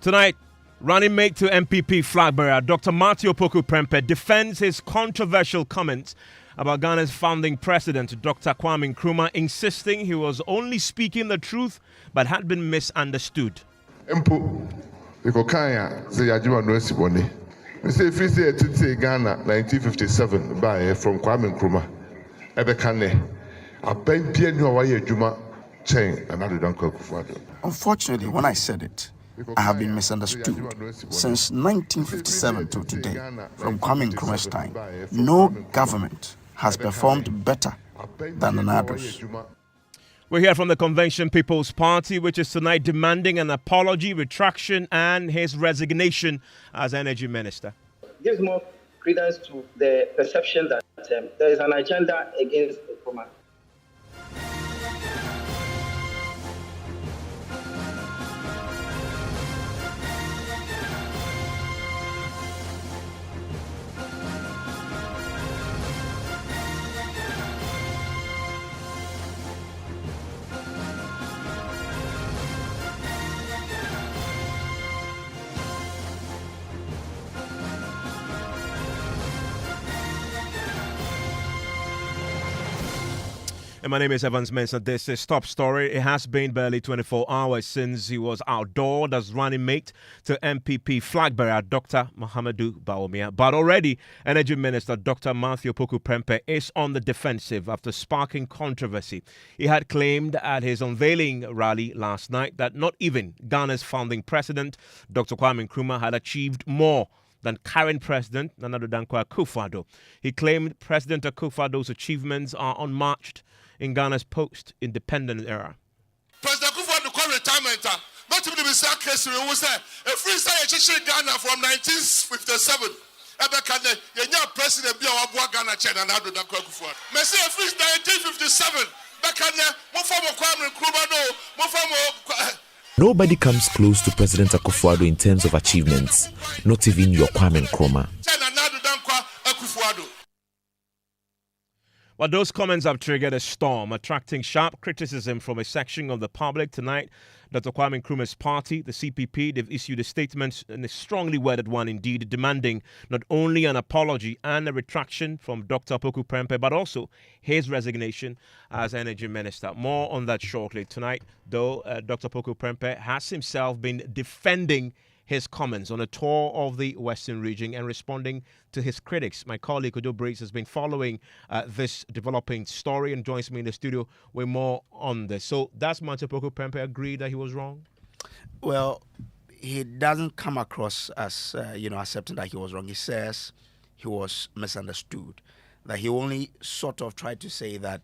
Tonight, running mate to MPP flag bearer Dr. Apawu Prempeh defends his controversial comments about Ghana's founding president, Dr. Kwame Nkrumah, insisting he was only speaking the truth but had been misunderstood. Ghana 1957 by from Kwame Nkrumah. Unfortunately, when I said it, I have been misunderstood. Since 1957 to today, from Kwame Nkrumah's time, no government has performed better than Nanado's. We're here from the Convention People's Party, which is tonight demanding an apology, retraction, and his resignation as Energy Minister. Gives more credence to the perception that there is an agenda against Nkrumah. And my name is Mensah. This is Top Story. It has been barely 24 hours since he was outdoored as running mate to MPP flag bearer Dr. Mahamudu Bawumia. But already, Energy Minister Dr. Apawu Prempeh is on the defensive after sparking controversy. He had claimed at his unveiling rally last night that not even Ghana's founding president, Dr. Kwame Nkrumah, had achieved more than current President Nana Addo Dankwa Akufo-Addo. He claimed President Akufo-Addo's achievements are unmatched in Ghana's post-independent era. President Akufo-Addo retirement, not even the case was a free state Ghana from 1957. President Ghana Nana Addo Dankwa Akufo-Addo. Messi a free 1957. Nobody comes close to President Akufo-Addo in terms of achievements, not even your Kwame Nkrumah. Well, those comments have triggered a storm, attracting sharp criticism from a section of the public. Tonight, Dr. Kwame Nkrumah's party, the CPP, they've issued a statement, and a strongly worded one indeed, demanding not only an apology and a retraction from Dr. Apawu Prempeh, but also his resignation as Energy Minister. More on that shortly. Tonight, though, Dr. Apawu Prempeh has himself been defending his comments on a tour of the Western region and responding to his critics. My colleague Ojo Briggs has been following this developing story and joins me in the studio with more on this. So does Apawu Prempeh agree that he was wrong? Well, he doesn't come across as accepting that he was wrong. He says he was misunderstood. That he only sort of tried to say that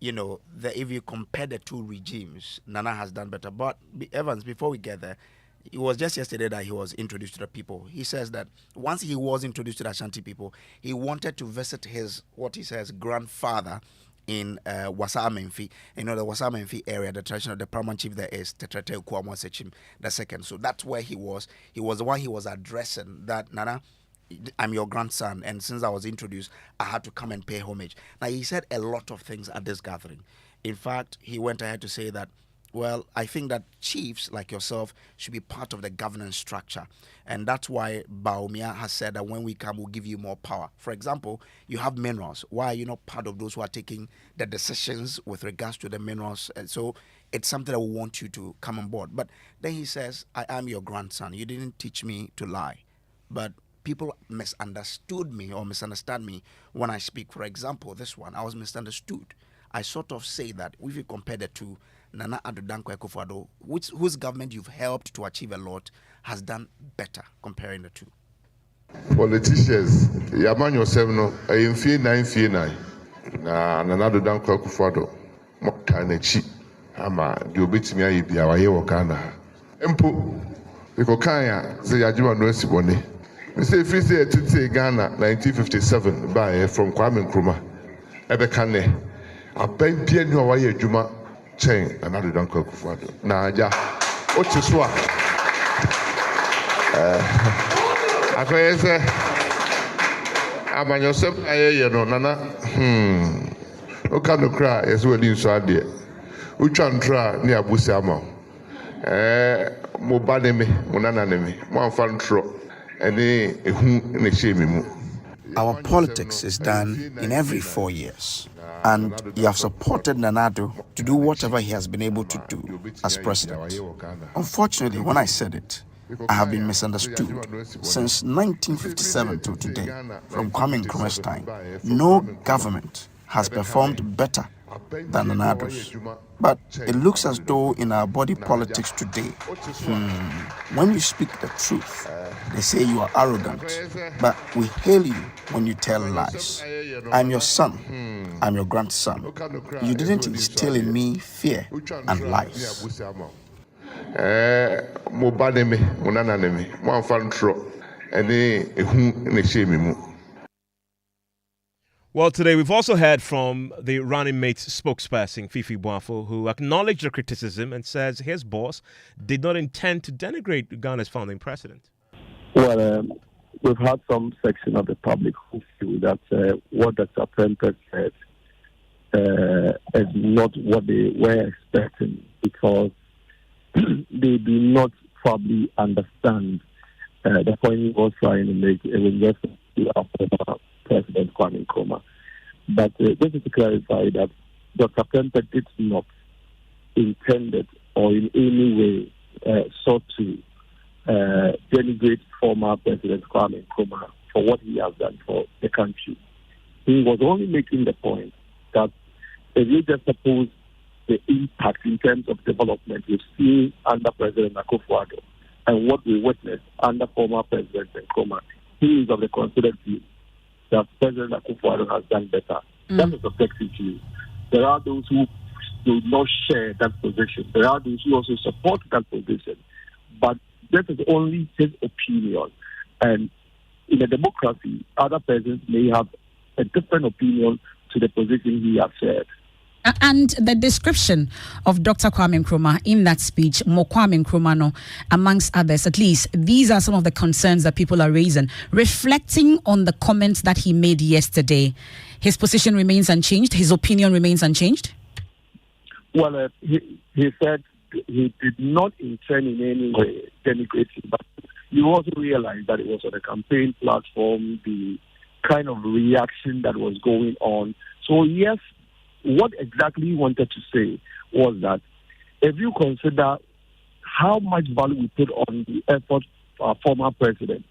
that if you compare the two regimes, Nana has done better. But Evans, before we get there, it was just yesterday that he was introduced to the people. He says that once he was introduced to the Ashanti people, he wanted to visit his, what he says, grandfather in Wasa Menfi. The Wasa Menfi area, the traditional, the paramount chief there is Tetrete Kwame Sechim II. So that's where he was. He was the one he was addressing, that Nana, I'm your grandson, and since I was introduced, I had to come and pay homage. Now, he said a lot of things at this gathering. In fact, he went ahead to say that, well, I think that chiefs like yourself should be part of the governance structure. And that's why Bawumia has said that when we come, we'll give you more power. For example, you have minerals. Why are you not part of those who are taking the decisions with regards to the minerals? And so it's something that we want you to come on board. But then he says, I am your grandson. You didn't teach me to lie. But people misunderstood me or misunderstand me when I speak. For example, this one, I was misunderstood. I sort of say that if you compare the two, Nana Addo Dankwa Akufo-Addo, whose government you've helped to achieve a lot, has done better comparing the two. Politicians, Yaman yourself no, I am fear 9. Nana Addo Dankwa Akufo-Addo, Moktanechi, Ama, the obit me I be our year Ghana. Empo, because Kaya, say Yajima no Sibone. We say free say to Ghana 1957 by from Kwame Nkrumah. Ebekane, a pen pian no way Juma. Chain another Dankwa Akufo-Addo. Naja, Ochiswa. I say, I'm on yourself. Nana. Okay, no cry. As well in Saudi. Uchantra near Busama. mo ba ne me mo nana ne me mo amfa ntro ene ehu ne hye me mu. Our politics is done in every 4 years, and you have supported Nana-Addo to do whatever he has been able to do as president. Unfortunately, when I said it, I have been misunderstood. Since 1957 to today, from Kwame Nkrumah's time, no government has performed better than Nana-Addo's. But it looks as though in our body politics today, when you speak the truth, they say you are arrogant, but we hail you when you tell lies. I'm your son. I'm your grandson. You didn't instill in me fear and lies. Mo ba ne me mo nana ne me mo amfa ntro ene ehu ne hye me mu. Well, today we've also heard from the running mate's spokesperson, Fifi Boafo, who acknowledged the criticism and says his boss did not intend to denigrate Ghana's founding president. Well, we've had some section of the public who feel that what Dr. Prempeh said is not what they were expecting, because they do not probably understand the point he was trying to make in reference to our former President Kwame Nkrumah. But just to clarify that Dr. Prempeh did not intended or in any way sought to denigrate former President Kwame Nkrumah for what he has done for the country. He was only making the point that if you just suppose the impact in terms of development we've seen under President Akufo-Addo and what we witnessed under former President Nkrumah, he is of the considered view that President Akufo-Addo has done better. That is objective view. There are those who do not share that position. There are those who also support that position. But that is only his opinion. And in a democracy, other persons may have a different opinion to the position he has shared. And the description of Dr. Kwame Nkrumah in that speech, Mo Kwame Nkrumah, no, amongst others, at least, these are some of the concerns that people are raising. Reflecting on the comments that he made yesterday, his position remains unchanged, his opinion remains unchanged? Well, he said he did not intend in any way denigrating, but you also realize that it was on a campaign platform, the kind of reaction that was going on. So, yes, what exactly he wanted to say was that if you consider how much value we put on the effort our former president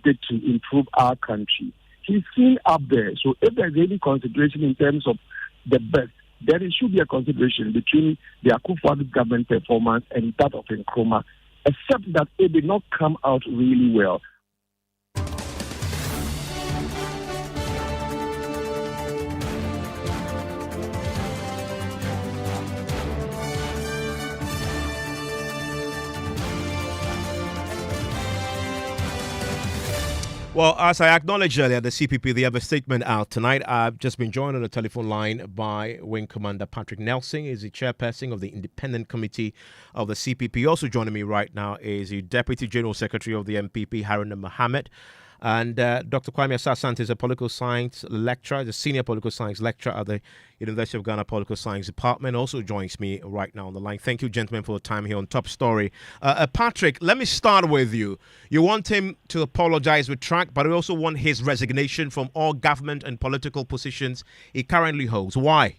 did to improve our country, he's seen up there. So if there's any consideration in terms of the best, then it should be a consideration between the Akufo-Addo government performance and that of Nkrumah, except that it did not come out really well. Well, as I acknowledged earlier, the CPP, they have a statement out tonight. I've just been joined on the telephone line by Wing Commander Patrick Nelson. He's the chairperson of the Independent Committee of the CPP. Also joining me right now is the Deputy General Secretary of the MPP, Haruna Mohammed. And Dr. Kwame Asasante is a political science lecturer, the senior political science lecturer at the University of Ghana Political Science Department, also joins me right now on the line. Thank you, gentlemen, for the time here on Top Story. Patrick, let me start with you. You want him to apologize, retract, but you also want his resignation from all government and political positions he currently holds. Why?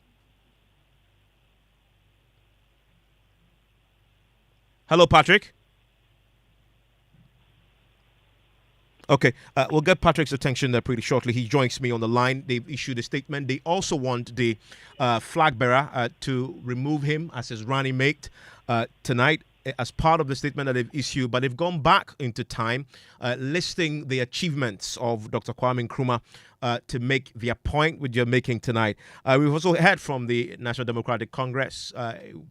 Hello, Patrick. Okay, we'll get Patrick's attention there pretty shortly. He joins me on the line. They've issued a statement. They also want the flag bearer to remove him as his running mate tonight as part of the statement that they've issued. But they've gone back into time, listing the achievements of Dr. Kwame Nkrumah to make the point which you're making tonight. We've also heard from the National Democratic Congress.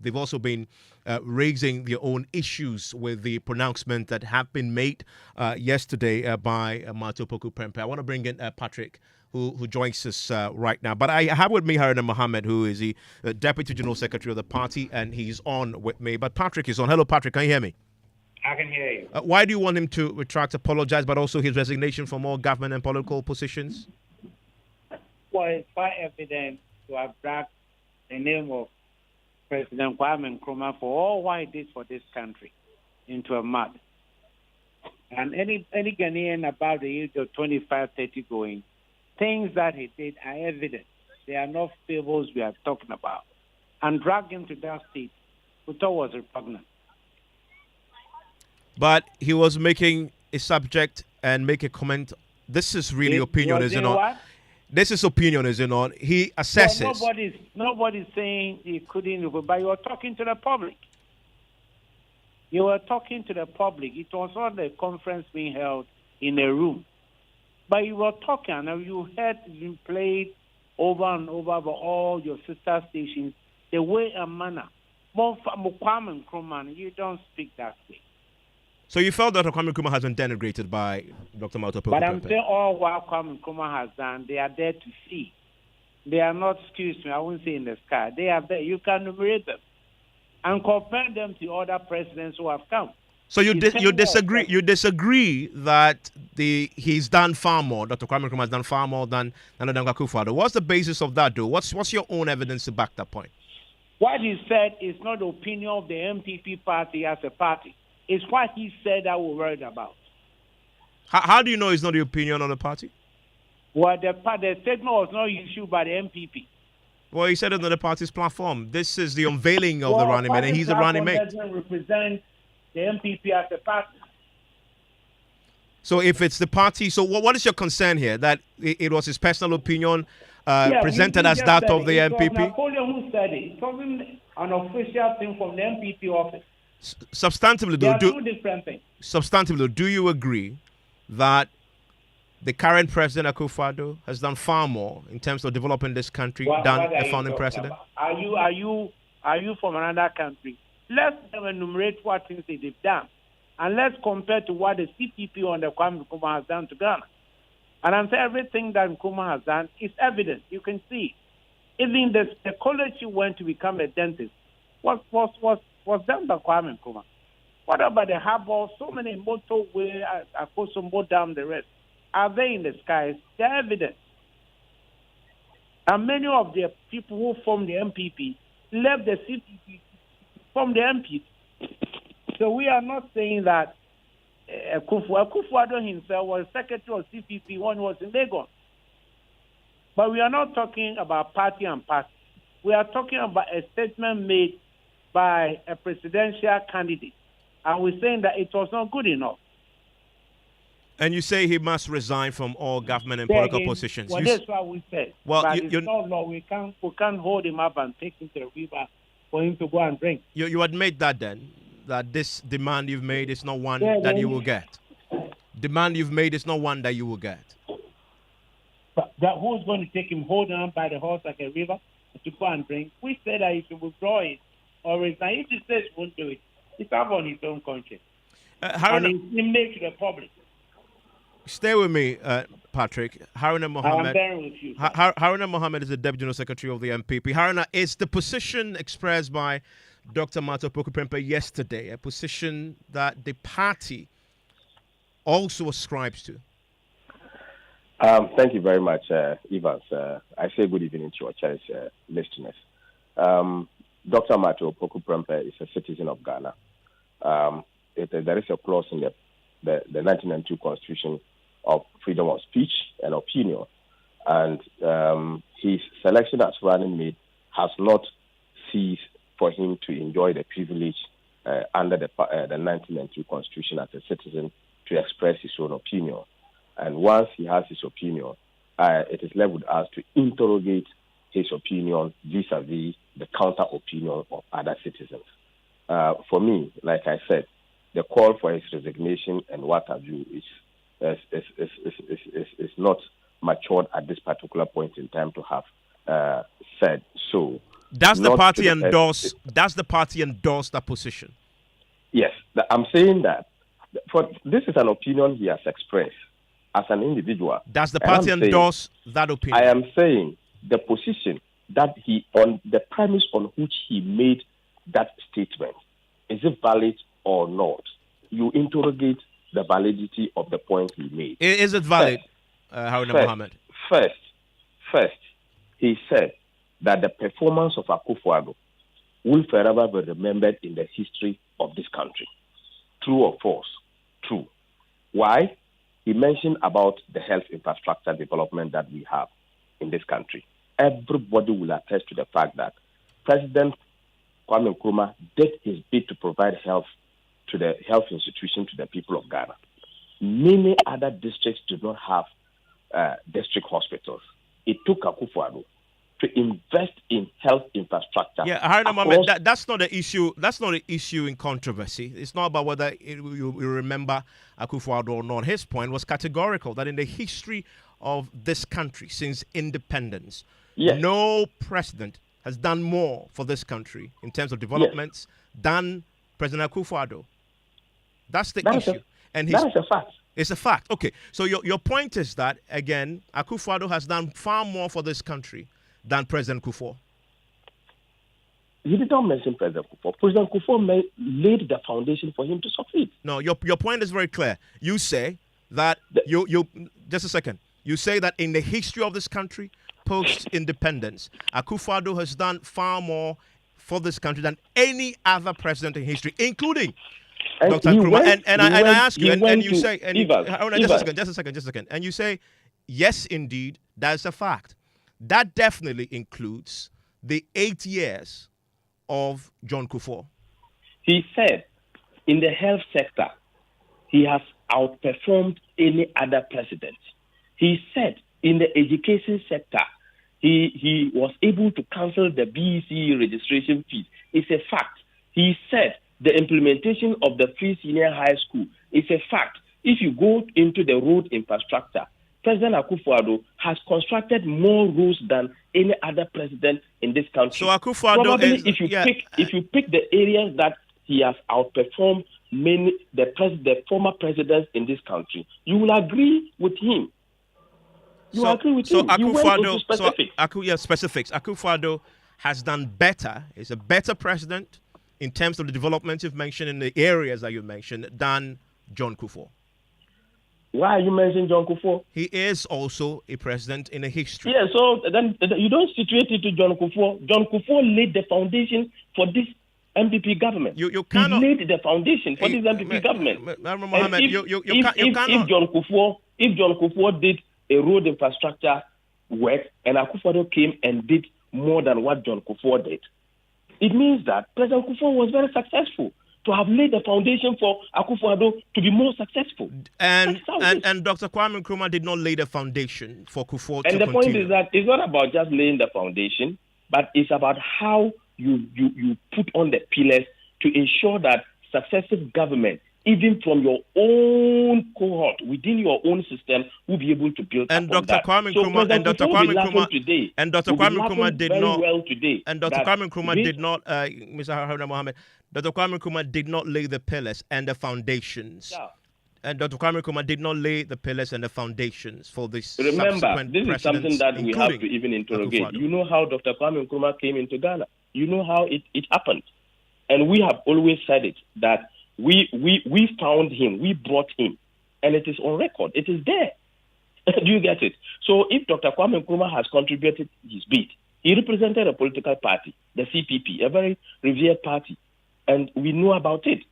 They've also been raising their own issues with the pronouncement that have been made yesterday by Matopoku Prempeh. I want to bring in Patrick, who joins us right now. But I have with me Haruna Mohammed, who is the Deputy General Secretary of the party, and he's on with me. But Patrick is on. Hello, Patrick. Can you hear me? I can hear you. Why do you want him to retract, apologize, but also his resignation from all government and political positions? Well, it's quite evident to have dragged the name of President Kwame Nkrumah for all what he did for this country. into a mud. And any Ghanaian about the age of 25, 30 going, things that he did are evident. They are not fables we are talking about. And dragged him to that state, we thought was repugnant. But he was making a subject and make a comment. This is really opinion, is it not? What? This is opinion, is it not? He assesses. Well, nobody's saying he couldn't, but you were talking to the public. You were talking to the public. It was not a conference being held in a room. But you were talking, and you heard it being played over and over by all your sister stations, the way and manner. Kwame Nkrumah, you don't speak that way. So you felt that Kwame Nkrumah has been denigrated by Dr. Malta Poku But I'm Prempeh? saying all what Kwame Nkrumah has done, they are there to see. They are not, excuse me, I won't say in the sky. They are there. You can enumerate them and compare them to other presidents who have come. So you disagree? You disagree that he's done far more. Dr. Kwame Nkrumah has done far more than Nana Akufo-Addo. What's the basis of that, though? What's your own evidence to back that point? What he said is not the opinion of the MPP party as a party. It's what he said that we're worried about. How do you know it's not the opinion of the party? Well, the statement was not issued by the MPP. Well, he said it on the party's platform. This is the unveiling of the running mate, and he's the running mate. Doesn't represent the MPP as a party. So if it's the party, so what is your concern here? That it was his personal opinion presented as that of the MPP? Napoleon who said it. It wasn't an official thing from the MPP office. Substantively, though, two different things. Substantively, though, do you agree that the current president Akufo-Addo has done far more in terms of developing this country than the founding president? Are you from another country? Let's enumerate what things they've done, and let's compare to what the CPP under Kwame Nkrumah has done to Ghana. And I'm saying everything that Nkrumah has done is evident. You can see. Even the college you went to become a dentist was done by Kwame Nkrumah. What about the harbor? So many motorways, more down the rest. Are they in the skies? They're evident. And many of the people who formed the MPP left the CPP from the MPP. So we are not saying that Akufo-Addo himself was secretary of CPP when he was in Lagos. But we are not talking about party and party. We are talking about a statement made by a presidential candidate. And we're saying that it was not good enough. And you say he must resign from all government and political positions. Well, that's what we said. Well, but it's not law. We can't hold him up and take him to the river for him to go and drink. You admit that then, that this demand you've made is not one that you will get. Demand you've made is not one that you will get. But who's going to take him, hold him by the horse like a river to go and drink? We said that he should withdraw it or resign. If he says he won't do it, it's up on his own conscience. And he make to the public. Stay with me, Patrick. Haruna Mohammed. I'm bearing with you. Haruna Mohammed is the Deputy General Secretary of the MPP. Haruna, is the position expressed by Dr. Malta Poku Prempeh yesterday a position that the party also ascribes to? Thank you very much, Evans. I say good evening to your cherished listeners. Dr. Malta Poku Prempeh is a citizen of Ghana. There is a clause in the 1992 Constitution of freedom of speech and opinion, and his selection as running mate has not ceased for him to enjoy the privilege under the 1992 Constitution as a citizen to express his own opinion. And once he has his opinion, it is left with us to interrogate his opinion vis-a-vis the counter opinion of other citizens. For me, like I said, the call for his resignation and what have you is not matured at this particular point in time to have said so. Does the party endorse? Does the party endorse that position? Yes, I'm saying that. This is an opinion he has expressed as an individual. Does the party endorse that opinion? I am saying the position that on the premise on which he made that statement, is it valid or not? You interrogate the validity of the point he made. Is it valid, Haruna Mohammed? First, he said that the performance of Akufo-Addo will forever be remembered in the history of this country. True or false? True. Why? He mentioned about the health infrastructure development that we have in this country. Everybody will attest to the fact that President Kwame Nkrumah did his bit to provide health to the health institution to the people of Ghana. Many other districts do not have district hospitals. It took Akufo-Addo to invest in health infrastructure. Yeah, Haruna Mohammed, that's not the issue. That's not the issue in controversy. It's not about whether you remember Akufo-Addo or not. His point was categorical that in the history of this country since independence, no president has done more for this country in terms of developments than President Akufo-Addo. That's the issue. And that is a fact. It's a fact. Okay, so your point is that, again, Akufo-Addo has done far more for this country than President Kufuor. You did not mention President Kufuor. President Kufuor laid the foundation for him to succeed. No, your point is very clear. You say that just a second. You say that in the history of this country, post-independence, Akufo-Addo has done far more for this country than any other president in history, including Dr. Nkrumah. And I ask you, and you say, just a second. And you say, yes, indeed, that's a fact. That definitely includes the 8 years of John Kufuor. He said in the health sector, he has outperformed any other president. He said in the education sector, he was able to cancel the BEC registration fees. It's a fact. He said the implementation of the free senior high school is a fact. If you go into the road infrastructure, President Akufo-Addo has constructed more roads than any other president in this country. So Akufo-Addo probably if you pick the areas that he has outperformed the former presidents in this country, you will agree with him. Agree with him. Akufo-Addo, specifics. Akufo-Addo has done better. He's a better president in terms of the developments you've mentioned in the areas that you mentioned than John Kufuor. Why are you mentioning John Kufuor? He is also a president in a history. Yeah, so then you don't situate it to John Kufuor. John Kufuor laid the foundation for this MPP government. You cannot. He laid the foundation for this MPP government. Mohammed, if John Kufuor did a road infrastructure work and Akufo-Addo came and did more than what John Kufuor did, it means that President Kufuor was very successful to have laid the foundation for Akufo-Addo to be more successful. And Dr. Kwame Nkrumah did not lay the foundation for Kufuor to continue. And the point is that it's not about just laying the foundation, but it's about how you put on the pillars to ensure that successive government, even from your own cohort, within your own system, will be able to build and upon Dr. that. Kwame So Nkrumah and Dr. Kwame Nkrumah today, and Dr. Kwame Nkrumah did not well today. And Dr. Kwame Nkrumah did not, Mr. Haruna Mohammed, Dr. Kwame Nkrumah did not lay the pillars and the foundations. Yeah. And Dr. Kwame Nkrumah did not lay the pillars and the foundations for this. Remember, this is something that we have to even interrogate. Akufo-Addo. You know how Dr. Kwame Nkrumah came into Ghana. You know how it happened. And we have always said it, that we found him, we brought him, and it is on record. It is there. Do you get it? So if Dr. Kwame Nkrumah has contributed his bit, he represented a political party, the CPP, a very revered party, and we know about it.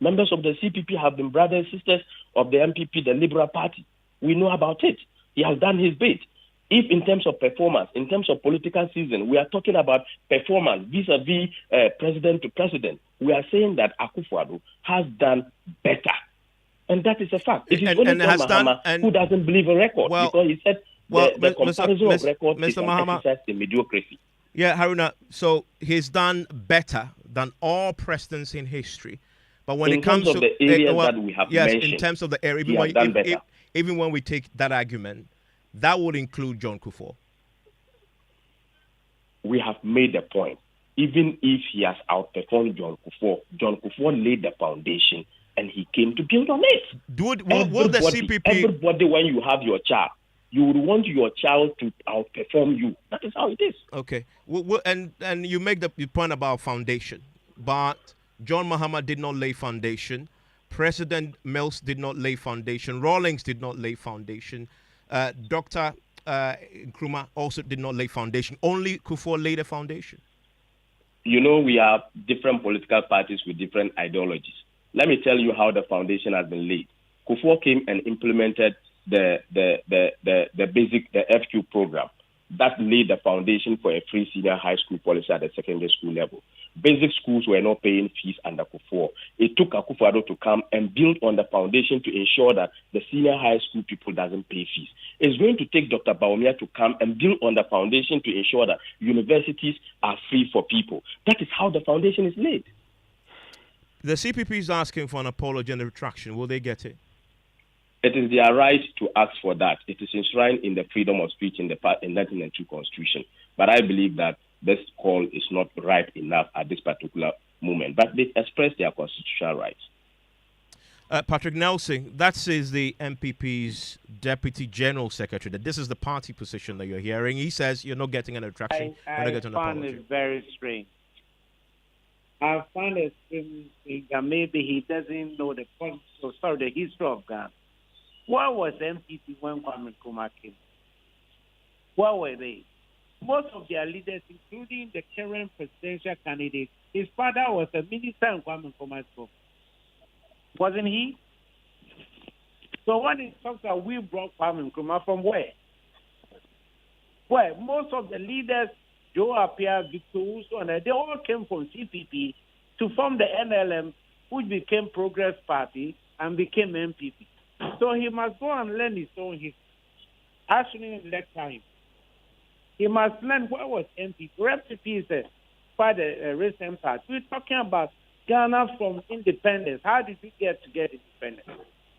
Members of the CPP have been brothers and sisters of the MPP, the Liberal Party. We know about it. He has done his bit. If in terms of performance, in terms of political season, we are talking about performance vis-a-vis president to president, we are saying that Akufo-Addo has done better. And that is a fact. It is only John Mahama who doesn't believe a record, because he said the comparison of records is an exercise in mediocrity. Yeah, Haruna, so he's done better than all presidents in history. But when in it comes terms to of the areas that we have mentioned, in terms of the area, even when we take that argument, that would include John Kufuor. We have made the point. Even if he has outperformed John Kufuor laid the foundation and he came to build on it. Will the CPP... Everybody, when you have your child, you would want your child to outperform you. That is how it is. Okay. And you make the point about foundation. But John Mahama did not lay foundation. President Mills did not lay foundation. Rawlings did not lay foundation. Dr. Nkrumah also did not lay foundation. Only Kufuor laid a foundation. You know, we have different political parties with different ideologies. Let me tell you how the foundation has been laid. Kufuor came and implemented the FQ program that laid the foundation for a free senior high school policy at the secondary school level. Basic schools were not paying fees under Kufuor. It took Akufo-Addo to come and build on the foundation to ensure that the senior high school people doesn't pay fees. It's going to take Dr. Bawumia to come and build on the foundation to ensure that universities are free for people. That is how the foundation is laid. The CPP is asking for an apology and a retraction. Will they get it? It is their right to ask for that. It is enshrined in the freedom of speech in the 1992 Constitution. But I believe that this call is not ripe enough at this particular moment. But they express their constitutional rights. Patrick Nelson, that says the MPP's Deputy General Secretary, that this is the party position that you're hearing. He says you're not getting an retraction. I find it very strange. I find it strange that maybe he doesn't know the history of Ghana. What was MPP when Kwame Nkrumah came? What were they? Most of their leaders, including the current presidential candidate, his father was a minister in Kwame Nkrumah's government. Wasn't he? So when he talks about we brought Kwame Nkrumah from where? Where? Most of the leaders, Joe Appiah, Victor Uso, they all came from CPP to form the NLM, which became Progress Party and became MPP. So he must go and learn his own history. I shouldn't lecture him. He must learn what was MPP. MPP is quite a recent part. We're talking about Ghana from independence. How did we get independence?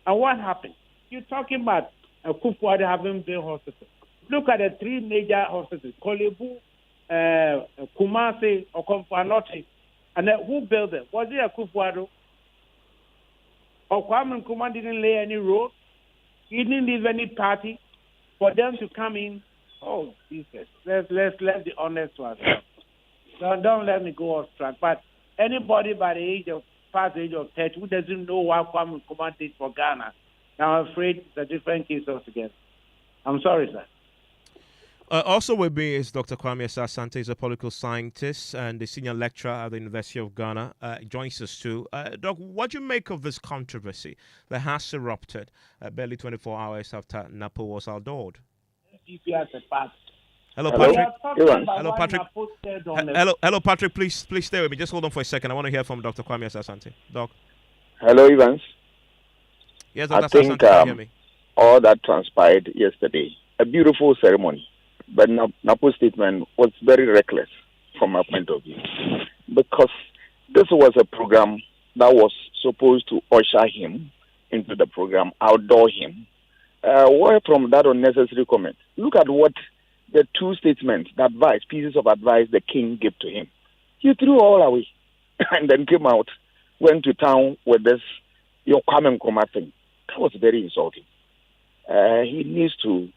And what happened? You're talking about Kufuor having built hospitals. Look at the three major hospitals, Kolebu, Kumasi, Okomfo-Anokye. And who built them? Was it Kufuor? Or Kwame Nkrumah didn't lay any road? He didn't leave any party for them to come in. Oh, Jesus. Let's be honest to ourselves. Don't let me go off track. But anybody by the past age of 30 who doesn't know what Kwame Nkrumah did for Ghana, I'm afraid it's a different case altogether. I'm sorry, sir. Also with me is Dr. Kwame Asante. He's a political scientist and a senior lecturer at the University of Ghana. Joins us too. Doc, what do you make of this controversy that has erupted barely 24 hours after Napo was outlawed? Hello, Patrick. Hello, Patrick. Hello, Patrick. Please stay with me. Just hold on for a second. I want to hear from Dr. Kwame Asante. Doc. Hello, Evans. Yes, Dr. I think Asante, can you hear me? All that transpired yesterday, a beautiful ceremony. But Napo's statement was very reckless from my point of view, because this was a program that was supposed to usher him into the program, outdoor him. Where from that unnecessary comment? Look at what the two statements, pieces of advice the king gave to him. He threw all away and then came out, went to town with this, your Kwame Nkrumah thing. That was very insulting. He needs to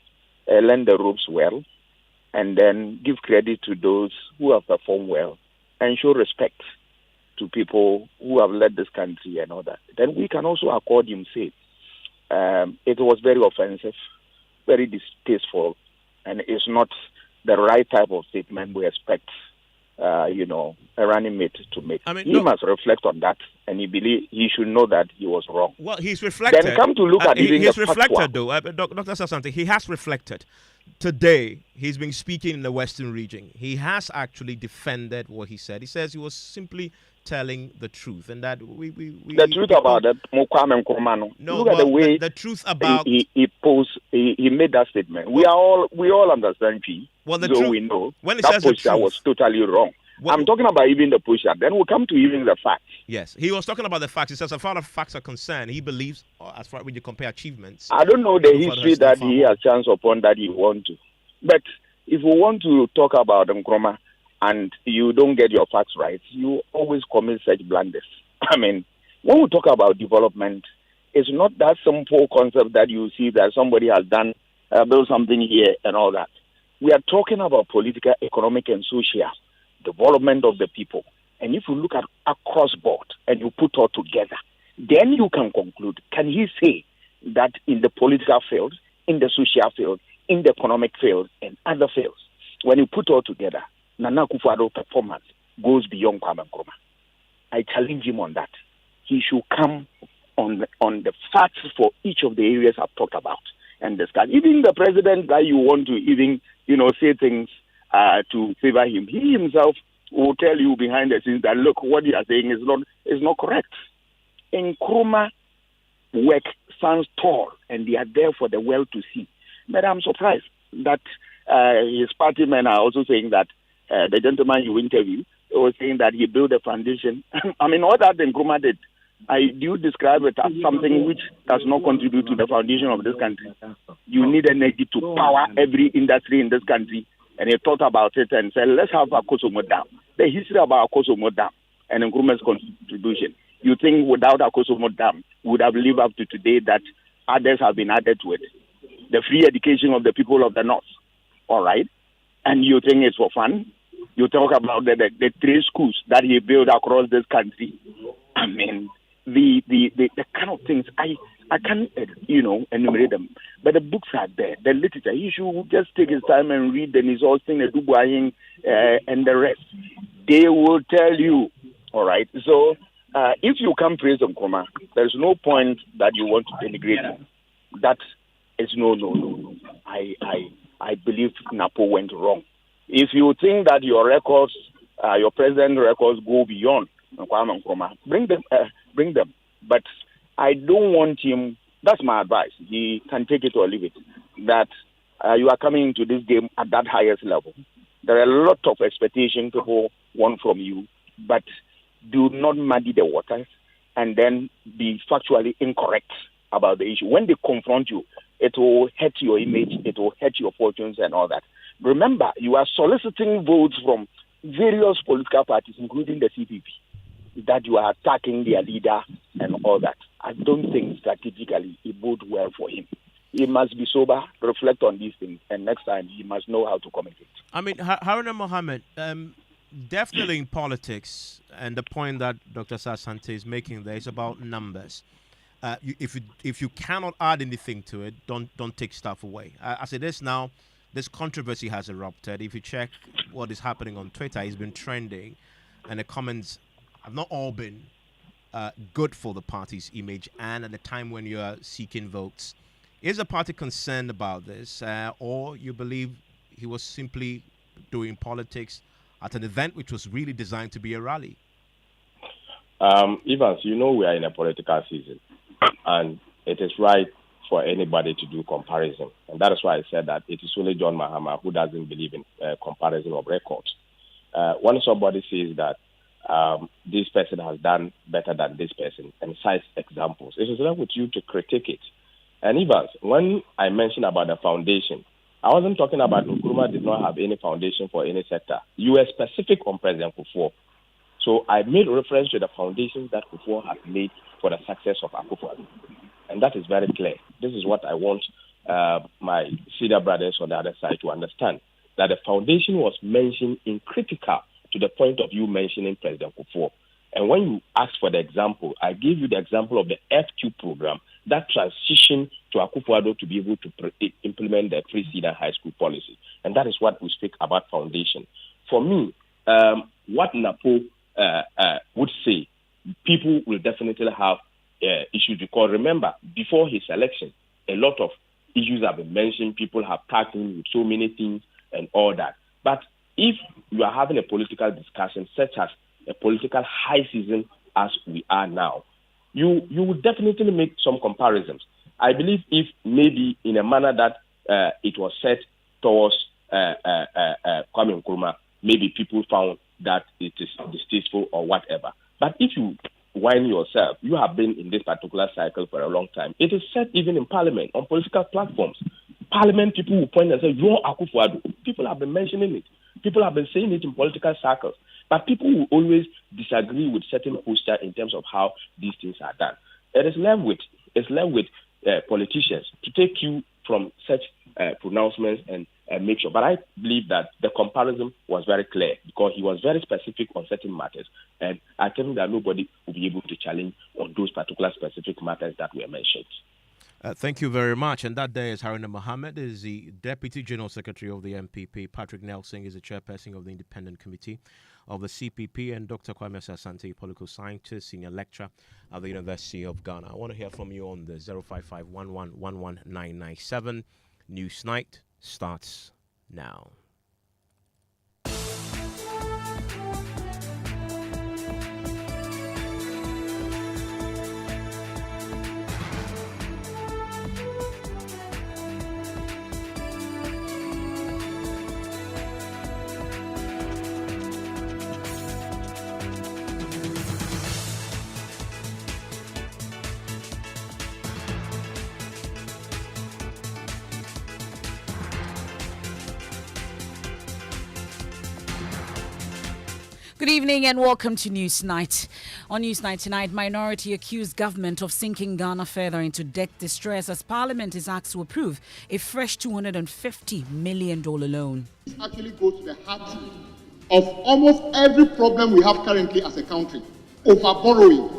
learn the ropes well, and then give credit to those who have performed well, and show respect to people who have led this country and all that. Then we can also accord him say, it was very offensive, very distasteful, and it's not the right type of statement we expect, a running mate to make. He must reflect on that, and he should know that he was wrong. Well, he's reflected. Then come to look at it. He's reflected, though. Dr. Asante, he has reflected. Today, he's been speaking in the Western region. He has actually defended what he said. He says he was simply telling the truth, and that the truth about that Kwame Nkrumah. No, look at the way the truth about he made that statement. We all understand. Well, the so truth, we know when it that says the posture truth, was totally wrong. I'm talking about even the push-up. Then we'll come to even the facts. Yes, he was talking about the facts. He says, as far as facts are concerned, he believes, as far as when you compare achievements. I don't know the history that he has chance upon that he want to. But if we want to talk about Nkrumah and you don't get your facts right, you always commit such blunders. When we talk about development, it's not that simple concept that you see that somebody has done, built something here and all that. We are talking about political, economic, and social development of the people. And if you look at across board and you put all together, then you can conclude, can he say that in the political field, in the social field, in the economic field, and other fields, when you put all together, Nana Akufo-Addo's performance goes beyond Kwame Nkrumah? I challenge him on that. he should come on the facts for each of the areas I've talked about and discuss. Even the president that you want to even, say things to favor him, he himself will tell you behind the scenes that, look, what you are saying is not correct. Nkrumah work stands tall, and they are there for the world to see. But I'm surprised that his party men are also saying that the gentleman you interviewed was saying that he built a foundation. I mean, all that Nkrumah did, do describe it as something which does not contribute to the foundation of this country. You need energy to power every industry in this country. And he thought about it and said, let's have a Kosovo Dam. The history about Kosovo Dam and Nkrumah's contribution. You think without a Kosovo Dam would have lived up to today that others have been added to it? The free education of the people of the North. All right? And you think it's for fun? You talk about the 3 schools that he built across this country. I mean, the kind of things, I can't, enumerate them. But the books are there. The literature, he should just take his time and read the Nizosting, the Dubuaying, and the rest. They will tell you. All right? So, if you come praise Nkrumah, there's no point that you want to denigrate him. That is no. I believe Napo went wrong. If you think that your records, your present records go beyond Kwame Nkrumah, bring them. But I don't want him. That's my advice. He can take it or leave it. That you are coming into this game at that highest level. There are a lot of expectations people want from you, but do not muddy the waters and then be factually incorrect about the issue. When they confront you, it will hurt your image, it will hurt your fortunes and all that. Remember, you are soliciting votes from various political parties, including the CPP, that you are attacking their leader and all that. I don't think strategically it bodes well for him. He must be sober, reflect on these things, and next time he must know how to communicate. I mean, Haruna Mohammed, definitely in politics, and the point that Dr. Sasante is making there is about numbers. If you cannot add anything to it, don't take stuff away. As it is now, this controversy has erupted. If you check what is happening on Twitter, it's been trending, and the comments have not all been good for the party's image. And at the time when you are seeking votes, is the party concerned about this, or you believe he was simply doing politics at an event which was really designed to be a rally? Evans, we are in a political season, and it is right for anybody to do comparison. And that is why I said that it is only John Mahama who doesn't believe in comparison of records. When somebody says that this person has done better than this person and cites examples, it is left with you to critique it. And Evans, when I mentioned about the foundation, I wasn't talking about Nkrumah did not have any foundation for any sector. You were specific on President Kufuor. So I made reference to the foundations that Kufuor has made for the success of Akufo-Addo. And that is very clear. This is what I want my senior brothers on the other side to understand, that the foundation was mentioned in critical to the point of you mentioning President Kufuor. And when you ask for the example, I gave you the example of the FQ program that transitioned to Akufo-Addo to be able to implement the free senior high school policy. And that is what we speak about foundation. For me, what Napo would say, people will definitely have issues, because remember, before his election, a lot of issues have been mentioned. People have tagged him with so many things and all that. But if you are having a political discussion such as a political high season as we are now, you would definitely make some comparisons. I believe if maybe in a manner that it was set towards Kwame Nkrumah, maybe people found that it is distasteful or whatever. But if you whine yourself, you have been in this particular cycle for a long time. It is said even in Parliament, on political platforms. Parliament, people will point and say, you're Akufo-Addo. People have been mentioning it. People have been saying it in political circles. But people will always disagree with certain posture in terms of how these things are done. It is left with politicians to take you from such pronouncements and make sure. But I believe that the comparison was very clear because he was very specific on certain matters. And I think that nobody will be able to challenge on those particular specific matters that were mentioned. Thank you very much. And that day is Haruna Mohammed is the Deputy General Secretary of the MPP. Patrick Nelson is the Chairperson of the Independent Committee of the CPP. And Dr. Kwame Nkrumah, Political Scientist, Senior Lecturer at the University of Ghana. I want to hear from you on the 055-11-11997. News Night starts now. Good evening and welcome to News Night. On News Night tonight, minority accused government of sinking Ghana further into debt distress as Parliament is asked to approve a fresh $250 million loan. This actually goes to the heart of almost every problem we have currently as a country, over borrowing.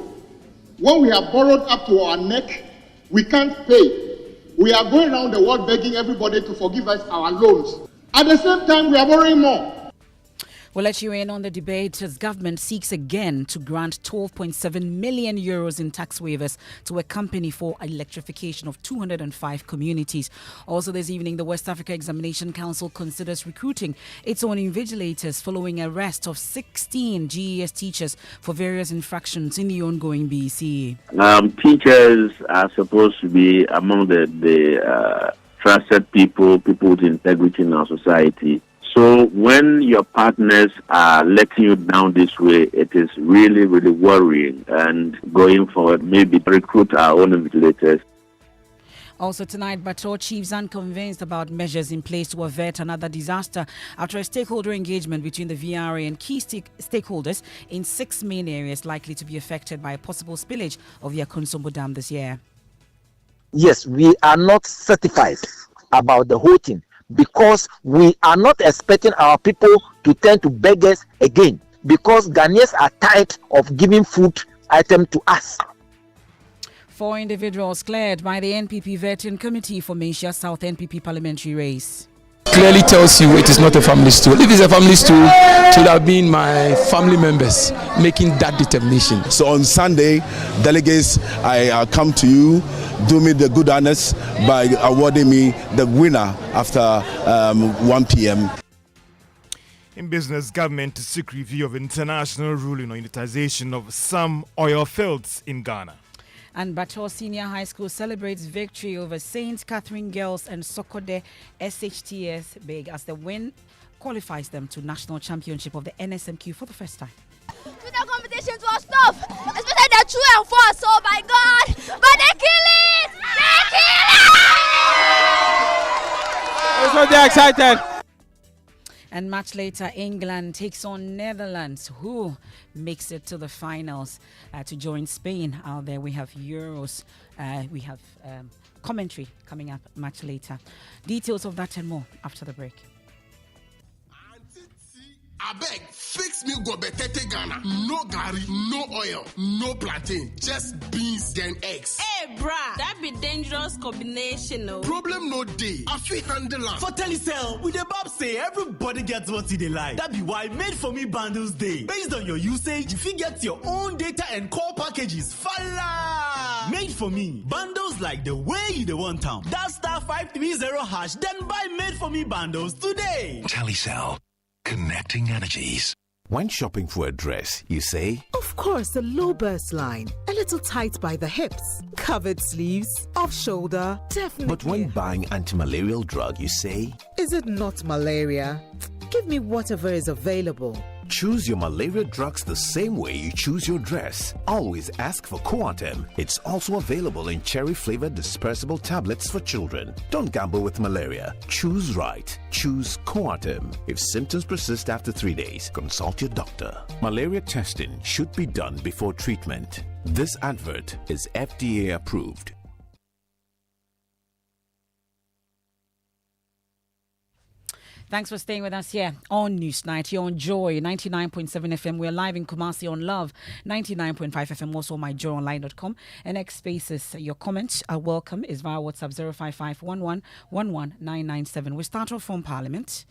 When we have borrowed up to our neck, we can't pay. We are going around the world begging everybody to forgive us our loans. At the same time, we are borrowing more. We'll let you in on the debate as government seeks again to grant 12.7 million euros in tax waivers to a company for electrification of 205 communities. Also this evening, the West Africa Examination Council considers recruiting its own invigilators following arrest of 16 GES teachers for various infractions in the ongoing BEC. Teachers are supposed to be among the trusted people with integrity in our society. So when your partners are letting you down this way, it is really, really worrying. And going forward, maybe recruit our own invigilators. Also tonight, Bator chiefs unconvinced about measures in place to avert another disaster after a stakeholder engagement between the VRA and key stakeholders in 6 main areas likely to be affected by a possible spillage of the Akonsombo Dam this year. Yes, we are not certified about the whole thing, because we are not expecting our people to turn to beggars again, because Ghanaians are tired of giving food items to us. 4 individuals cleared by the NPP Veteran Committee for Mensah South NPP Parliamentary race. Clearly tells you it is not a family stool. If it's a family stool, it would have been my family members making that determination. So on Sunday, delegates, I come to you, do me the good honors by awarding me the winner after 1 p.m. In business, government to seek review of international ruling on unitization of some oil fields in Ghana. And Bator Senior High School celebrates victory over St. Catherine Girls and Sokode SHTS Big as the win qualifies them to National Championship of the NSMQ for the first time. The competition was tough, especially the 2 and 4. So my God, but they kill it! They kill it! So they're excited. And much later, England takes on Netherlands, who makes it to the finals to join Spain. Out there, we have Euros. We have commentary coming up much later. Details of that and more after the break. I beg, fix me go betete Ghana. No gari, no oil, no plantain, just beans then eggs. Hey, brah, that be dangerous combination, no? Problem no day. I feel handle am. For Telecel, with the Bob say everybody gets what they like. That be why Made For Me bundles day. Based on your usage, you fit get your own data and call packages. Fala! Made For Me bundles like the way you the want town. That *530#, then buy Made For Me bundles today. Telecel. Connecting energies. When shopping for a dress, you say, of course, a low burst line, a little tight by the hips, covered sleeves, off shoulder, definitely. But when buying anti-malarial drug, you say, is it not malaria? Give me whatever is available. Choose your malaria drugs the same way you choose your dress. Always ask for Coartem. It's also available in cherry-flavored dispersible tablets for children. Don't gamble with malaria. Choose right. Choose Coartem. If symptoms persist after 3 days, consult your doctor. Malaria testing should be done before treatment. This advert is FDA approved. Thanks for staying with us here on Newsnight. Here on Joy 99.7 FM. We're live in Kumasi on Love 99.5 FM. Also on myjoyonline.com. And X Spaces. Your comments are welcome. Is via WhatsApp 05511111997. We start off from Parliament.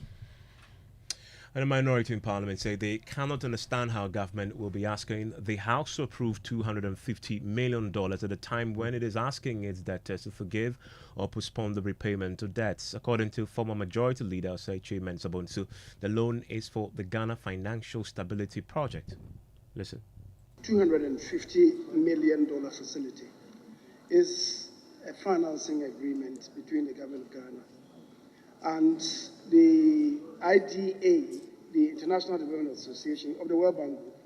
And a minority in Parliament say they cannot understand how government will be asking the House to approve $250 million at a time when it is asking its debtors to forgive or postpone the repayment of debts. According to former Majority Leader Oseichi Mensah, the loan is for the Ghana Financial Stability Project. Listen. $250 million facility is a financing agreement between the government of Ghana and the IDA, the International Development Association of the World Bank Group.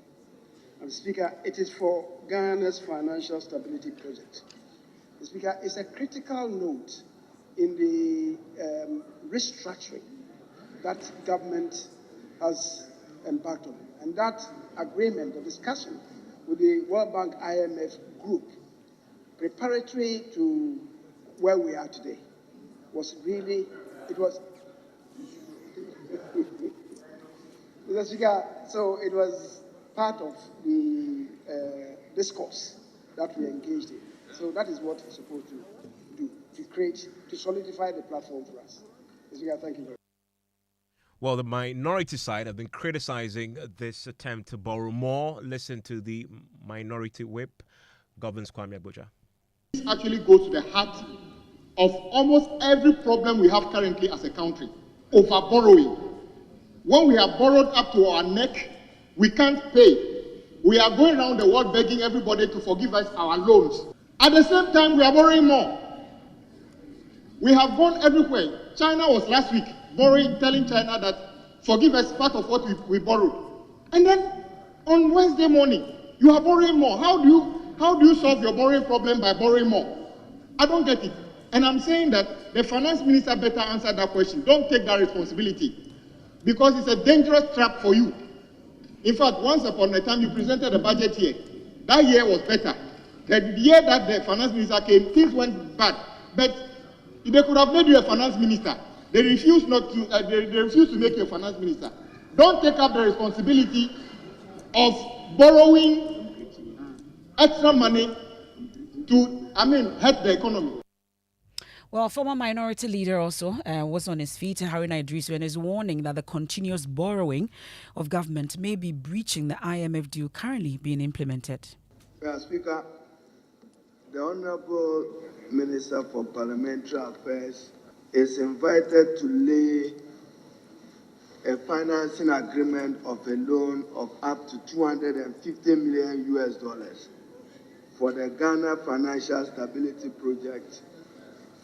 And Speaker, it is for Ghana's Financial Stability Project. The Speaker, is a critical note in the restructuring that government has embarked on. And that agreement, the discussion with the World Bank IMF group, preparatory to where we are today, was really, it was, Mr. Speaker, so it was part of the discourse that we engaged in. So that is what it's supposed to do, to solidify the platform for us. Mr. Speaker, thank you very much. Well, the minority side have been criticizing this attempt to borrow more. Listen to the minority whip, Governs Kwame Nkrumah. This actually goes to the heart of almost every problem we have currently as a country, over borrowing. When we have borrowed up to our neck, we can't pay. We are going around the world begging everybody to forgive us our loans. At the same time, we are borrowing more. We have gone everywhere. China was last week borrowing, telling China that forgive us part of what we borrowed. And then on Wednesday morning, you are borrowing more. How do you solve your borrowing problem by borrowing more? I don't get it. And I'm saying that the finance minister better answer that question. Don't take that responsibility, because it's a dangerous trap for you. In fact, once upon a time, you presented a budget here. That year was better. The year that the finance minister came, things went bad. But they could have made you a finance minister. They refused not to. They refused to make you a finance minister. Don't take up the responsibility of borrowing extra money to, hurt the economy. Well, former minority leader also was on his feet, Haruna Idrisu, and is warning that the continuous borrowing of government may be breaching the IMF deal currently being implemented. Speaker, the Honorable Minister for Parliamentary Affairs is invited to lay a financing agreement of a loan of up to $250 million for the Ghana Financial Stability Project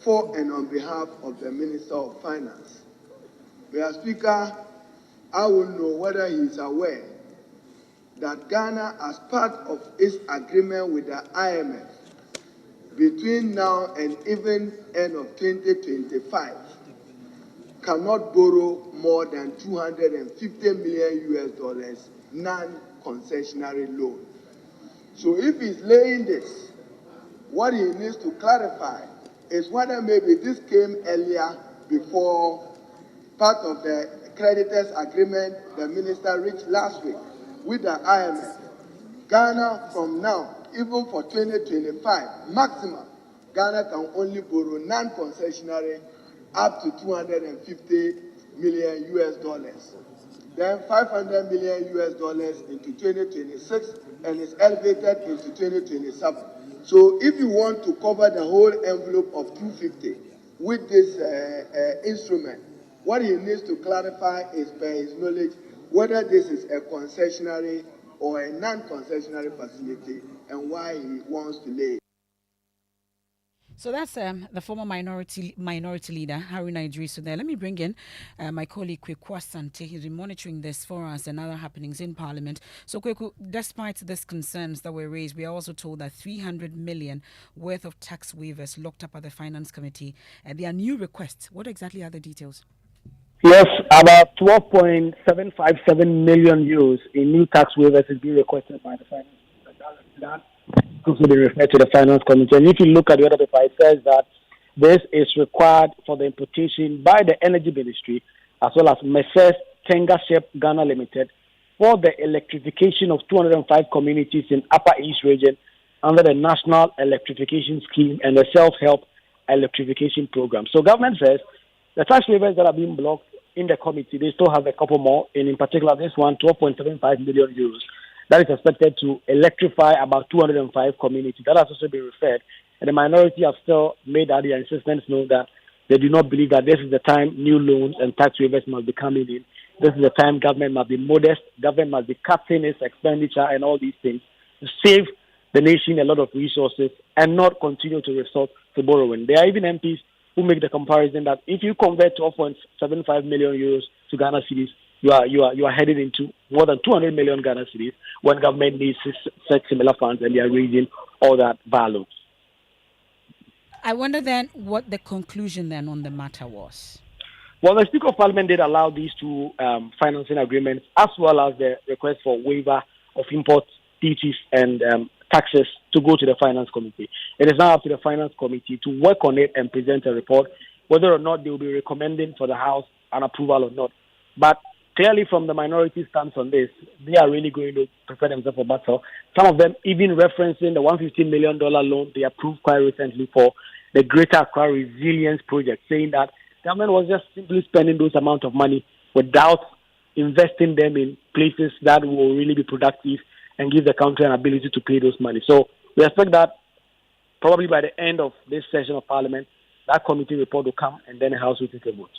for and on behalf of the Minister of Finance. Mr. Speaker, I will know whether he is aware that Ghana, as part of its agreement with the IMF, between now and even end of 2025, cannot borrow more than $250 million non-concessionary loan. So if he's laying this, what he needs to clarify is whether maybe this came earlier before part of the creditors agreement the minister reached last week with the IMF. Ghana from now, even for 2025, maximum, Ghana can only borrow non-concessionary up to $250 million. Then $500 million into 2026, and it's elevated into 2027. So if you want to cover the whole envelope of 250 with this instrument, what he needs to clarify is, by his knowledge, whether this is a concessionary or a non-concessionary facility, and why he wants to lay. So that's the former minority leader, Haruna Idrisu there. Let me bring in my colleague, Kweku Asante. He's been monitoring this for us and other happenings in Parliament. So, Kweku, despite these concerns that were raised, we are also told that 300 million worth of tax waivers locked up at the Finance Committee. There are new requests. What exactly are the details? Yes, about 12.757 million euros in new tax waivers is being requested by the Finance Committee. That also be referred to the Finance Committee. And if you look at the other paper, it says that this is required for the imputation by the Energy Ministry as well as Mensah Tenga-Shep Ghana Limited for the electrification of 205 communities in Upper East Region under the National Electrification Scheme and the Self-Help Electrification Program. So government says the tax waivers that are being blocked in the committee, they still have a couple more, and in particular this one, 12.75 million euros. That is expected to electrify about 205 communities. That has also been referred, and the minority have still made that their insistence known that they do not believe that this is the time new loans and tax waivers must be coming in. This is the time government must be modest, government must be cutting its expenditure and all these things to save the nation a lot of resources and not continue to resort to borrowing. There are even MPs who make the comparison that if you convert 12.75 million euros to Ghana cedis, you are headed into more than 200 million Ghana cedis when government needs such similar funds and they are raising all that value. I wonder then what the conclusion then on the matter was. Well, the Speaker of Parliament did allow these two financing agreements as well as the request for waiver of import duties and taxes to go to the Finance Committee. It is now up to the Finance Committee to work on it and present a report, whether or not they will be recommending for the House an approval or not. But clearly from the minority stance on this, they are really going to prepare themselves for battle. Some of them even referencing the $150 million loan they approved quite recently for the Greater Accra Resilience Project, saying that government was just simply spending those amount of money without investing them in places that will really be productive and give the country an ability to pay those money. So we expect that probably by the end of this session of Parliament, that committee report will come and then the House will take a vote.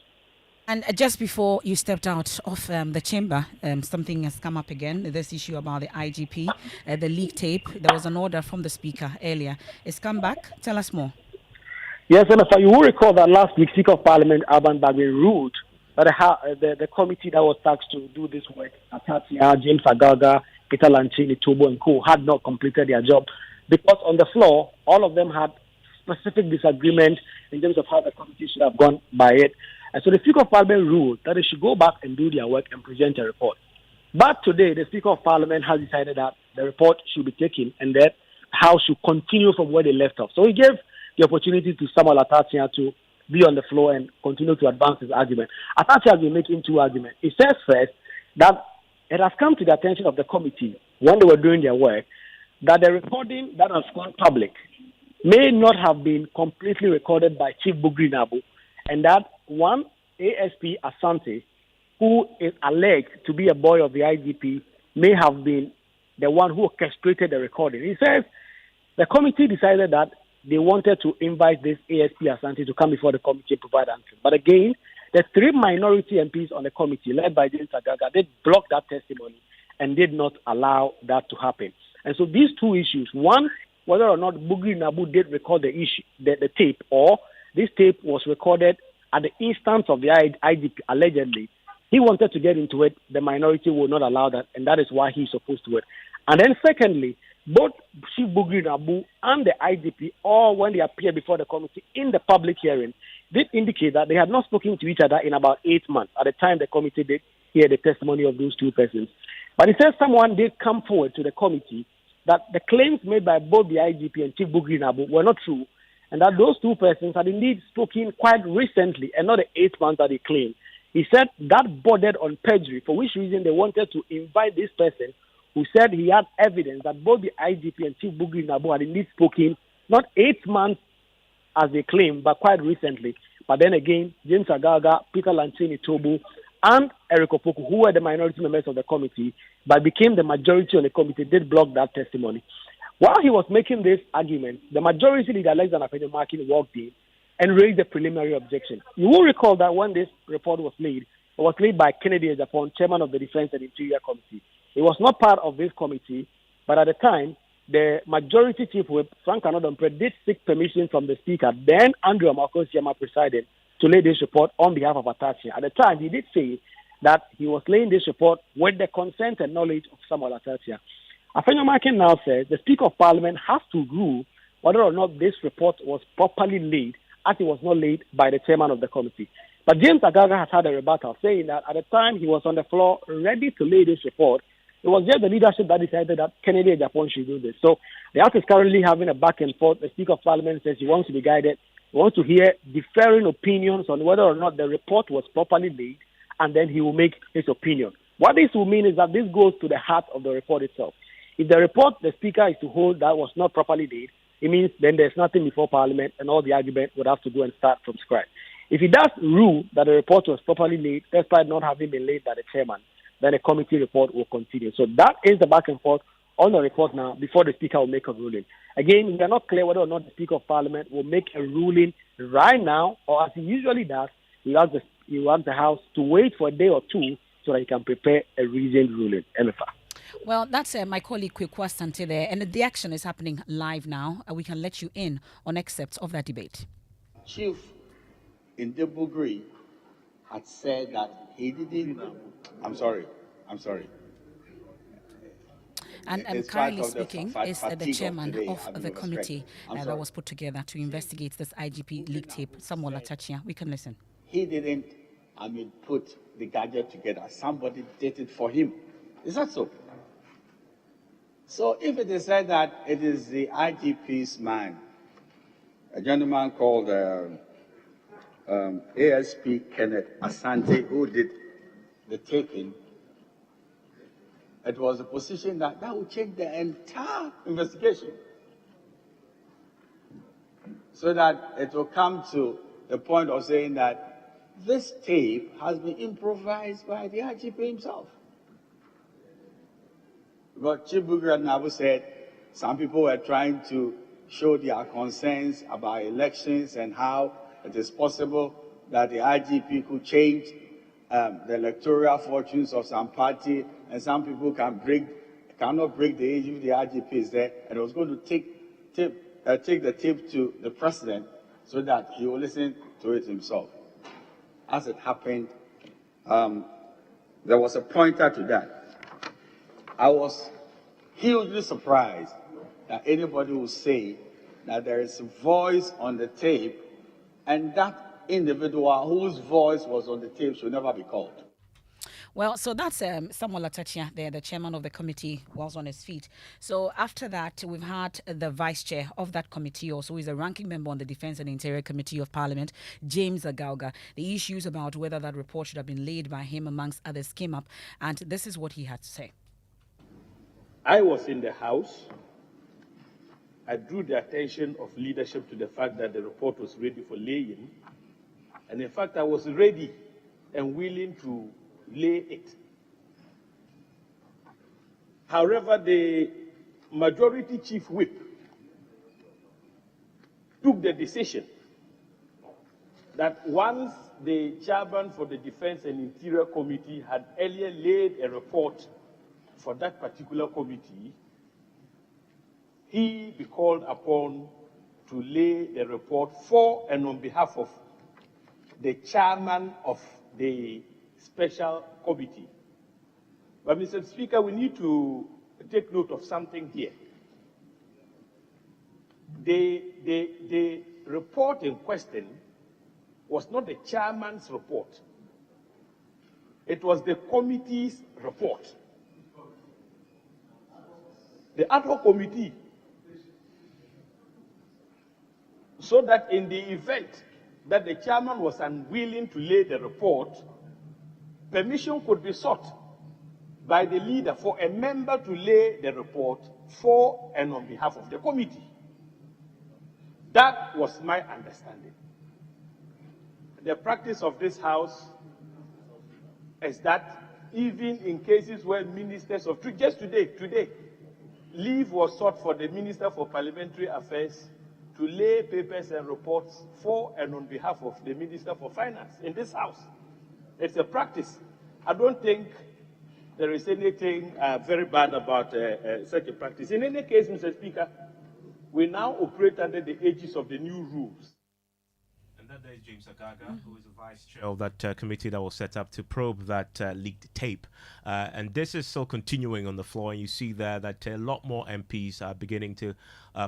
And just before you stepped out of the chamber, something has come up again, this issue about the IGP, the leak tape. There was an order from the Speaker earlier. It's come back. Tell us more. Yes, Emefa, you will recall that last week, Speaker of Parliament, Alban Bagwe, ruled that the committee that was tasked to do this work, Atatia, James Agaga, Peter Lanchini, Tobo, and Co., had not completed their job because on the floor, all of them had specific disagreement in terms of how the committee should have gone by it. And so the Speaker of Parliament ruled that they should go back and do their work and present a report. But today, the Speaker of Parliament has decided that the report should be taken and that House should continue from where they left off. So he gave the opportunity to Samuel Atatia to be on the floor and continue to advance his argument. Atatia has been making two arguments. He says first that it has come to the attention of the committee when they were doing their work that the recording that has gone public may not have been completely recorded by Chief Bugri Nabu, and that one ASP Asante, who is alleged to be a boy of the IGP, may have been the one who orchestrated the recording. He says the committee decided that they wanted to invite this ASP Asante to come before the committee and provide answers. But again, the three minority MPs on the committee, led by James Agaga, they blocked that testimony and did not allow that to happen. And so these two issues, one, whether or not Bugri Nabu did record the tape, or this tape was recorded at the instance of the IGP, allegedly, he wanted to get into it. The minority will not allow that, and that is why he's opposed to it. And then secondly, both Chief Bugri Nabu and the IGP, or when they appeared before the committee in the public hearing, did indicate that they had not spoken to each other in about 8 months at the time the committee did hear the testimony of those two persons. But he says someone did come forward to the committee that the claims made by both the IGP and Chief Bugri Nabu were not true, and that those two persons had indeed spoken quite recently and not the 8 months that they claimed. He said that bordered on perjury, for which reason they wanted to invite this person who said he had evidence that both the IGP and Chief Bugri Nabu had indeed spoken not 8 months as they claim, but quite recently. But then again, James Agaga, Peter Lanchini Tobu, and Eric Opoku, who were the minority members of the committee, but became the majority on the committee, did block that testimony. While he was making this argument, the majority leader, Alexander Afenyo-Markin, walked in and raised a preliminary objection. You will recall that when this report was made, it was made by Kennedy Ejapon, chairman of the Defense and Interior Committee. It was not part of this committee, but at the time, the majority chief whip, Frank Anodompre, did seek permission from the speaker, then Andrew Amakosiyama presided, to lay this report on behalf of Atatia. At the time, he did say that he was laying this report with the consent and knowledge of Samuel Atatia. Afenyo-Markin now says the Speaker of Parliament has to rule whether or not this report was properly laid, as it was not laid by the chairman of the committee. But James Agaga has had a rebuttal, saying that at the time he was on the floor ready to lay this report, it was just the leadership that decided that Kennedy Ejapon should do this. So the House is currently having a back and forth. The Speaker of Parliament says he wants to be guided. He wants to hear differing opinions on whether or not the report was properly laid, and then he will make his opinion. What this will mean is that this goes to the heart of the report itself. If the report the Speaker is to hold that was not properly laid, it means then there's nothing before Parliament and all the argument would have to go and start from scratch. If he does rule that the report was properly laid, despite not having been laid by the chairman, then the committee report will continue. So that is the back and forth on the report now before the Speaker will make a ruling. Again, we are not clear whether or not the Speaker of Parliament will make a ruling right now, or as he usually does, he wants the House to wait for a day or two so that he can prepare a reasoned ruling. Emefa. Well, that's my colleague Kwekwa Sante there, and the action is happening live now. We can let you in on excerpts of that debate. Chief Indebugri had said that he didn't. I'm sorry. And currently speaking is the chairman of the committee that was put together to investigate this IGP leak tape, Samuel Atachia. We can listen. He didn't, put the gadget together. Somebody did it for him. Is that so? So if it is said that it is the IGP's man, a gentleman called ASP Kenneth Asante, who did the taping, it was a position that would change the entire investigation. So that it will come to the point of saying that this tape has been improvised by the IGP himself. But Chief Bugran Napo said some people were trying to show their concerns about elections and how it is possible that the IGP could change the electoral fortunes of some party, and some people cannot break the age if the IGP is there, and it was going to take the tape to the president so that he will listen to it himself. As it happened, there was a pointer to that. I was hugely surprised that anybody would say that there is a voice on the tape and that individual whose voice was on the tape should never be called. Well, so that's Samuel Atachia there, the chairman of the committee, was on his feet. So after that, we've had the vice chair of that committee, also is a ranking member on the Defence and Interior Committee of Parliament, James Agauga. The issues about whether that report should have been laid by him, amongst others, came up, and this is what he had to say. I was in the House. I drew the attention of leadership to the fact that the report was ready for laying. And in fact, I was ready and willing to lay it. However, the majority chief whip took the decision that once the chairman for the Defense and Interior Committee had earlier laid a report for that particular committee, he be called upon to lay the report for and on behalf of the chairman of the special committee. But Mr. Speaker, we need to take note of something here. The report in question was not the chairman's report. It was the committee's report. The ad hoc committee, so that in the event that the chairman was unwilling to lay the report, permission could be sought by the leader for a member to lay the report for and on behalf of the committee. That was my understanding. The practice of this House is that even in cases where ministers of truth, just today, leave was sought for the Minister for Parliamentary Affairs to lay papers and reports for and on behalf of the Minister for Finance in this House. It's a practice. I don't think there is anything very bad about such a practice. In any case, Mr. Speaker, we now operate under the aegis of the new rules. And that is James Agaga, who is the vice chair of that committee that was set up to probe that leaked tape. And this is still continuing on the floor. And you see there that a lot more MPs are beginning to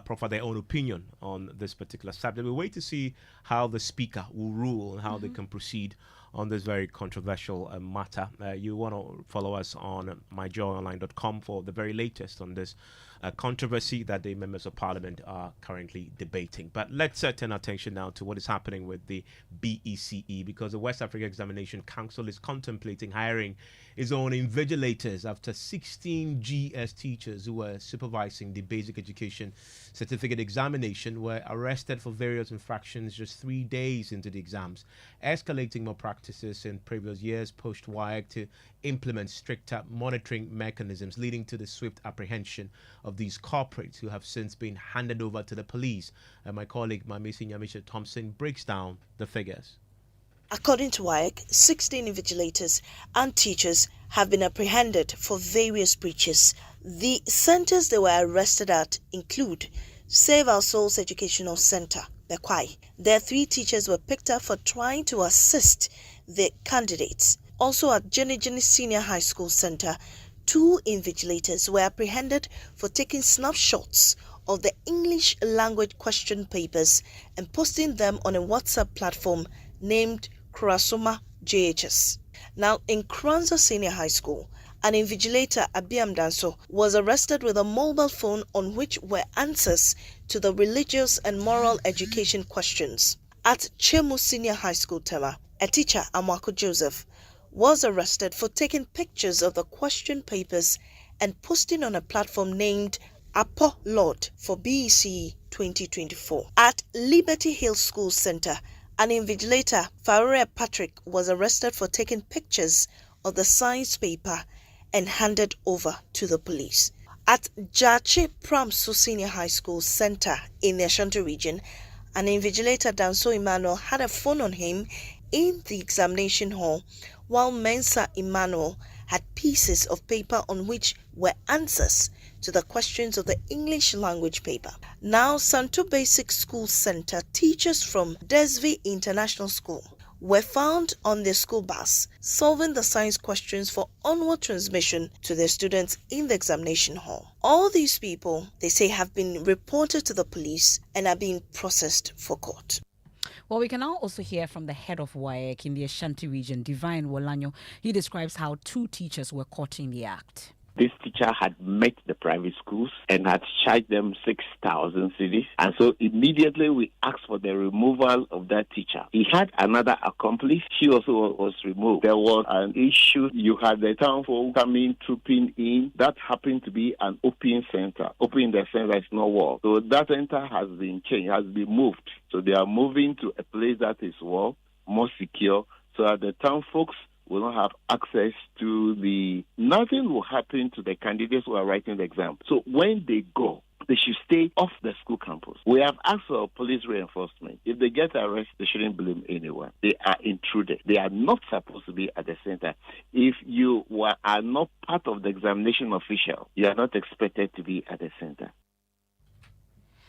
proffer their own opinion on this particular subject. We wait to see how the Speaker will rule and how they can proceed on this very controversial matter. You want to follow us on myjoyonline.com for the very latest on this a controversy that the members of parliament are currently debating. But let's turn our attention now to what is happening with the BECE, because the West Africa Examination Council is contemplating hiring its own invigilators after 16 GS teachers who were supervising the basic education certificate examination were arrested for various infractions just 3 days into the exams, escalating more practices in previous years pushed WAEC to implement stricter monitoring mechanisms, leading to the swift apprehension of these corporates who have since been handed over to the police. And my colleague, Mamisi Nyamisha Thompson, breaks down the figures. According to WAEC, 16 invigilators and teachers have been apprehended for various breaches. The centers they were arrested at include Save Our Souls Educational Center, Bekwai. Their 3 teachers were picked up for trying to assist the candidates. Also at Jenny Senior High School Center, 2 invigilators were apprehended for taking snapshots of the English language question papers and posting them on a WhatsApp platform named Kurasoma JHS. Now, in Kranza Senior High School, an invigilator, Abiam Danso, was arrested with a mobile phone on which were answers to the religious and moral education questions. At Chemu Senior High School Tema, a teacher, Amwako Joseph, was arrested for taking pictures of the question papers and posting on a platform named Apo Lord for BECE 2024. At Liberty Hill School Center, an invigilator, Farouk Patrick, was arrested for taking pictures of the science paper and handed over to the police. At Jache Pramso Senior High School Center in the Ashanti region, an invigilator, Danso Emmanuel, had a phone on him in the examination hall, while Mensah Emmanuel had pieces of paper on which were answers to the questions of the English language paper. Now, Santo Basic School Center teachers from Desvi International School were found on their school bus solving the science questions for onward transmission to their students in the examination hall. All these people, they say, have been reported to the police and are being processed for court. Well, we can now also hear from the head of WAEC in the Ashanti region, Divine Wolanyo. He describes how 2 teachers were caught in the act. This teacher had met the private schools and had charged them 6,000 cedis. And so immediately we asked for the removal of that teacher. He had another accomplice. She also was removed. There was an issue. You had the town folk coming, trooping in. That happened to be an open center. Open in the sense that it's not wall. So that center has been changed, has been moved. So they are moving to a place that is wall, more secure, so that the town folks will not have access to nothing will happen to the candidates who are writing the exam. So when they go, they should stay off the school campus. We have asked for police reinforcement. If they get arrested, they shouldn't blame anyone. They are intruders. They are not supposed to be at the center. If you are not part of the examination official, you are not expected to be at the center.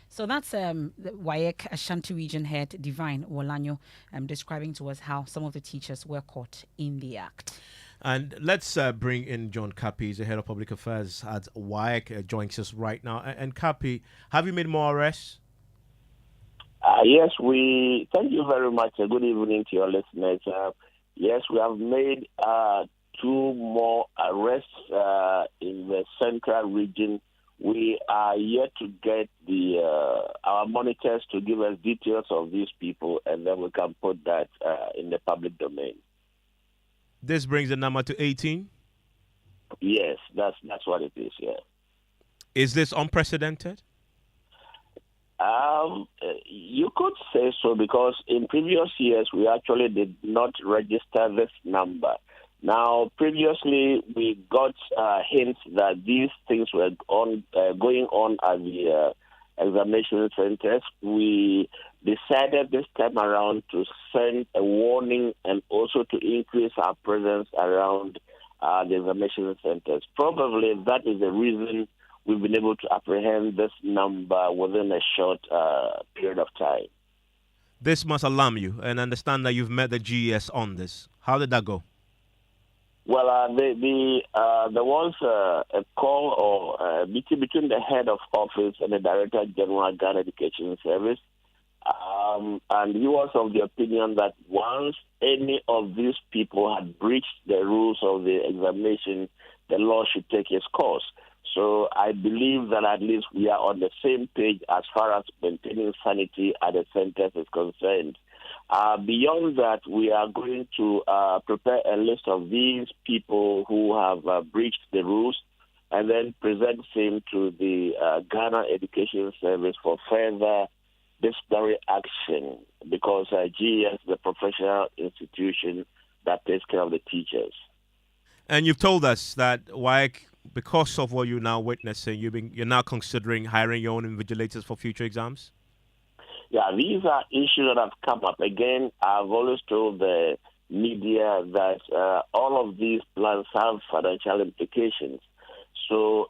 So that's the WAEC Ashanti region head, Divine Wolanyo, describing to us how some of the teachers were caught in the act. And let's bring in John Kapi, he's the head of public affairs at WAEC, joins us right now. And Kapi, have you made more arrests? Yes, thank you very much. Good evening to your listeners. Yes, we have made 2 more arrests in the central region. We are yet to get our monitors to give us details of these people, and then we can put that in the public domain. This brings the number to 18? Yes, that's what it is, yeah. Is this unprecedented? You could say so, because in previous years, we actually did not register this number. Now, previously, we got hints that these things were going on at the examination centers. We decided this time around to send a warning and also to increase our presence around the examination centers. Probably that is the reason we've been able to apprehend this number within a short period of time. This must alarm you, and understand that you've met the GES on this. How did that go? Well, there was a call or a meeting between the head of office and the Director General Ghana Education Service, and he was of the opinion that once any of these people had breached the rules of the examination, the law should take its course. So I believe that at least we are on the same page as far as maintaining sanity at the centers is concerned. Beyond that, we are going to prepare a list of these people who have breached the rules and then present same to the Ghana Education Service for further disciplinary action, because GES is the professional institution that takes care of the teachers. And you've told us that WAEC, because of what you're now witnessing, you're now considering hiring your own invigilators for future exams? Yeah, these are issues that have come up. Again, I've always told the media that all of these plans have financial implications. So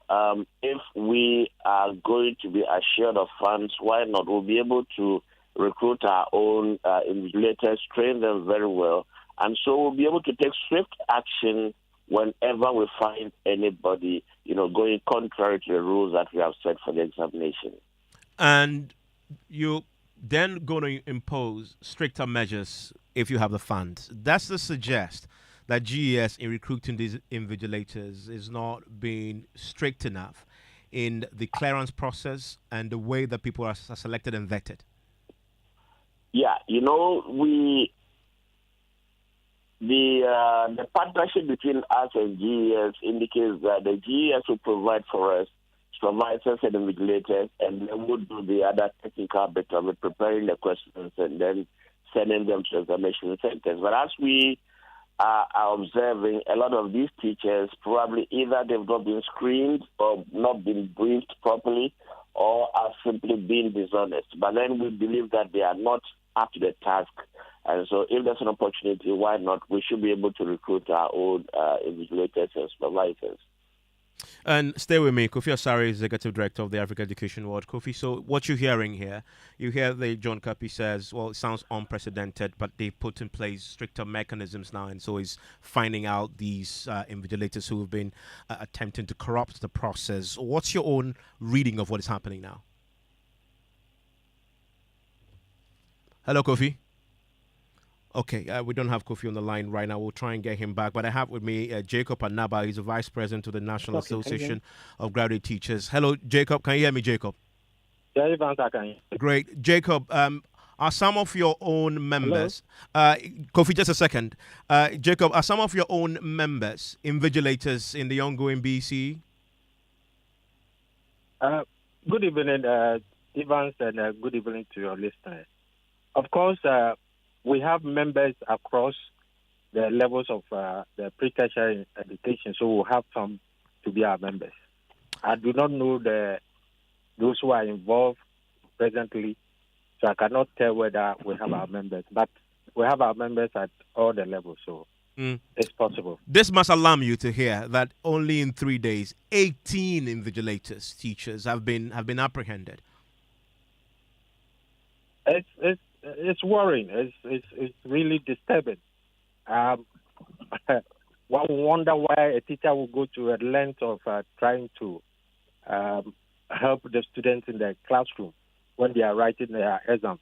if we are going to be assured of funds, why not? We'll be able to recruit our own invigilators, train them very well, and so we'll be able to take swift action whenever we find anybody, going contrary to the rules that we have set for the examination. And you're then going to impose stricter measures if you have the funds. That's to suggest that GES in recruiting these invigilators is not being strict enough in the clearance process and the way that people are selected and vetted. Yeah, the partnership between us and GES indicates that the GES will provide for us supervisors and invigilators, and then we'll do the other technical bit of it, preparing the questions and then sending them to examination centers. But as we are observing, a lot of these teachers probably either they've not been screened or not been briefed properly, or are simply being dishonest. But then we believe that they are not up to the task. And so if there's an opportunity, why not? We should be able to recruit our own invigilators and supervisors. And stay with me. Kofi Asare is Executive Director of the Africa Education World. Kofi, so what you're hearing here, you hear the John Kapi says, well, it sounds unprecedented, but they put in place stricter mechanisms now, and so he's finding out these invigilators who have been attempting to corrupt the process. What's your own reading of what is happening now? Hello, Kofi. Okay, we don't have Kofi on the line right now. We'll try and get him back. But I have with me Jacob Anaba. He's the Vice President of the National Association of Graduate Teachers. Hello, Jacob. Can you hear me, Jacob? Yeah, I can. Great. Jacob, are some of your own members... Kofi, just a second. Jacob, are some of your own members invigilators in the ongoing BC? Good evening, Evans, and good evening to your listeners. Of course, we have members across the levels of the pre-tertiary education, so we'll have some to be our members. I do not know those who are involved presently, so I cannot tell whether we have our members. But we have our members at all the levels, so it's possible. This must alarm you to hear that only in 3 days, 18 invigilators, teachers, have been apprehended. It's worrying. It's really disturbing. One wonder why a teacher will go to a length of trying to help the students in the classroom when they are writing their exams.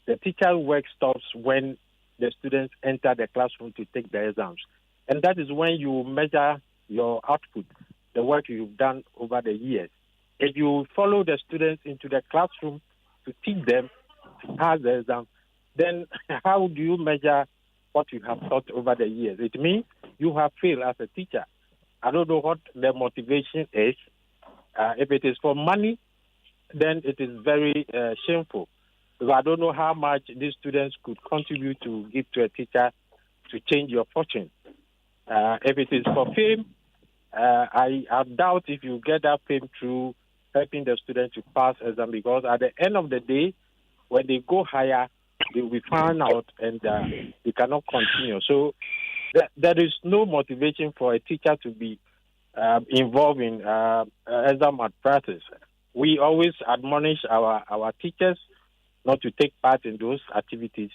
The teacher's work stops when the students enter the classroom to take the exams. And that is when you measure your output, the work you've done over the years. If you follow the students into the classroom to teach them, pass the exam, then how do you measure what you have taught over the years? It means you have failed as a teacher. I don't know what the motivation is. If it is for money, then it is very shameful. Because I don't know how much these students could contribute to give to a teacher to change your fortune. If it is for fame, I doubt if you get that fame through helping the student to pass exam, because at the end of the day, when they go higher, they will be found out and they cannot continue. So there is no motivation for a teacher to be involved in exam malpractice. We always admonish our teachers not to take part in those activities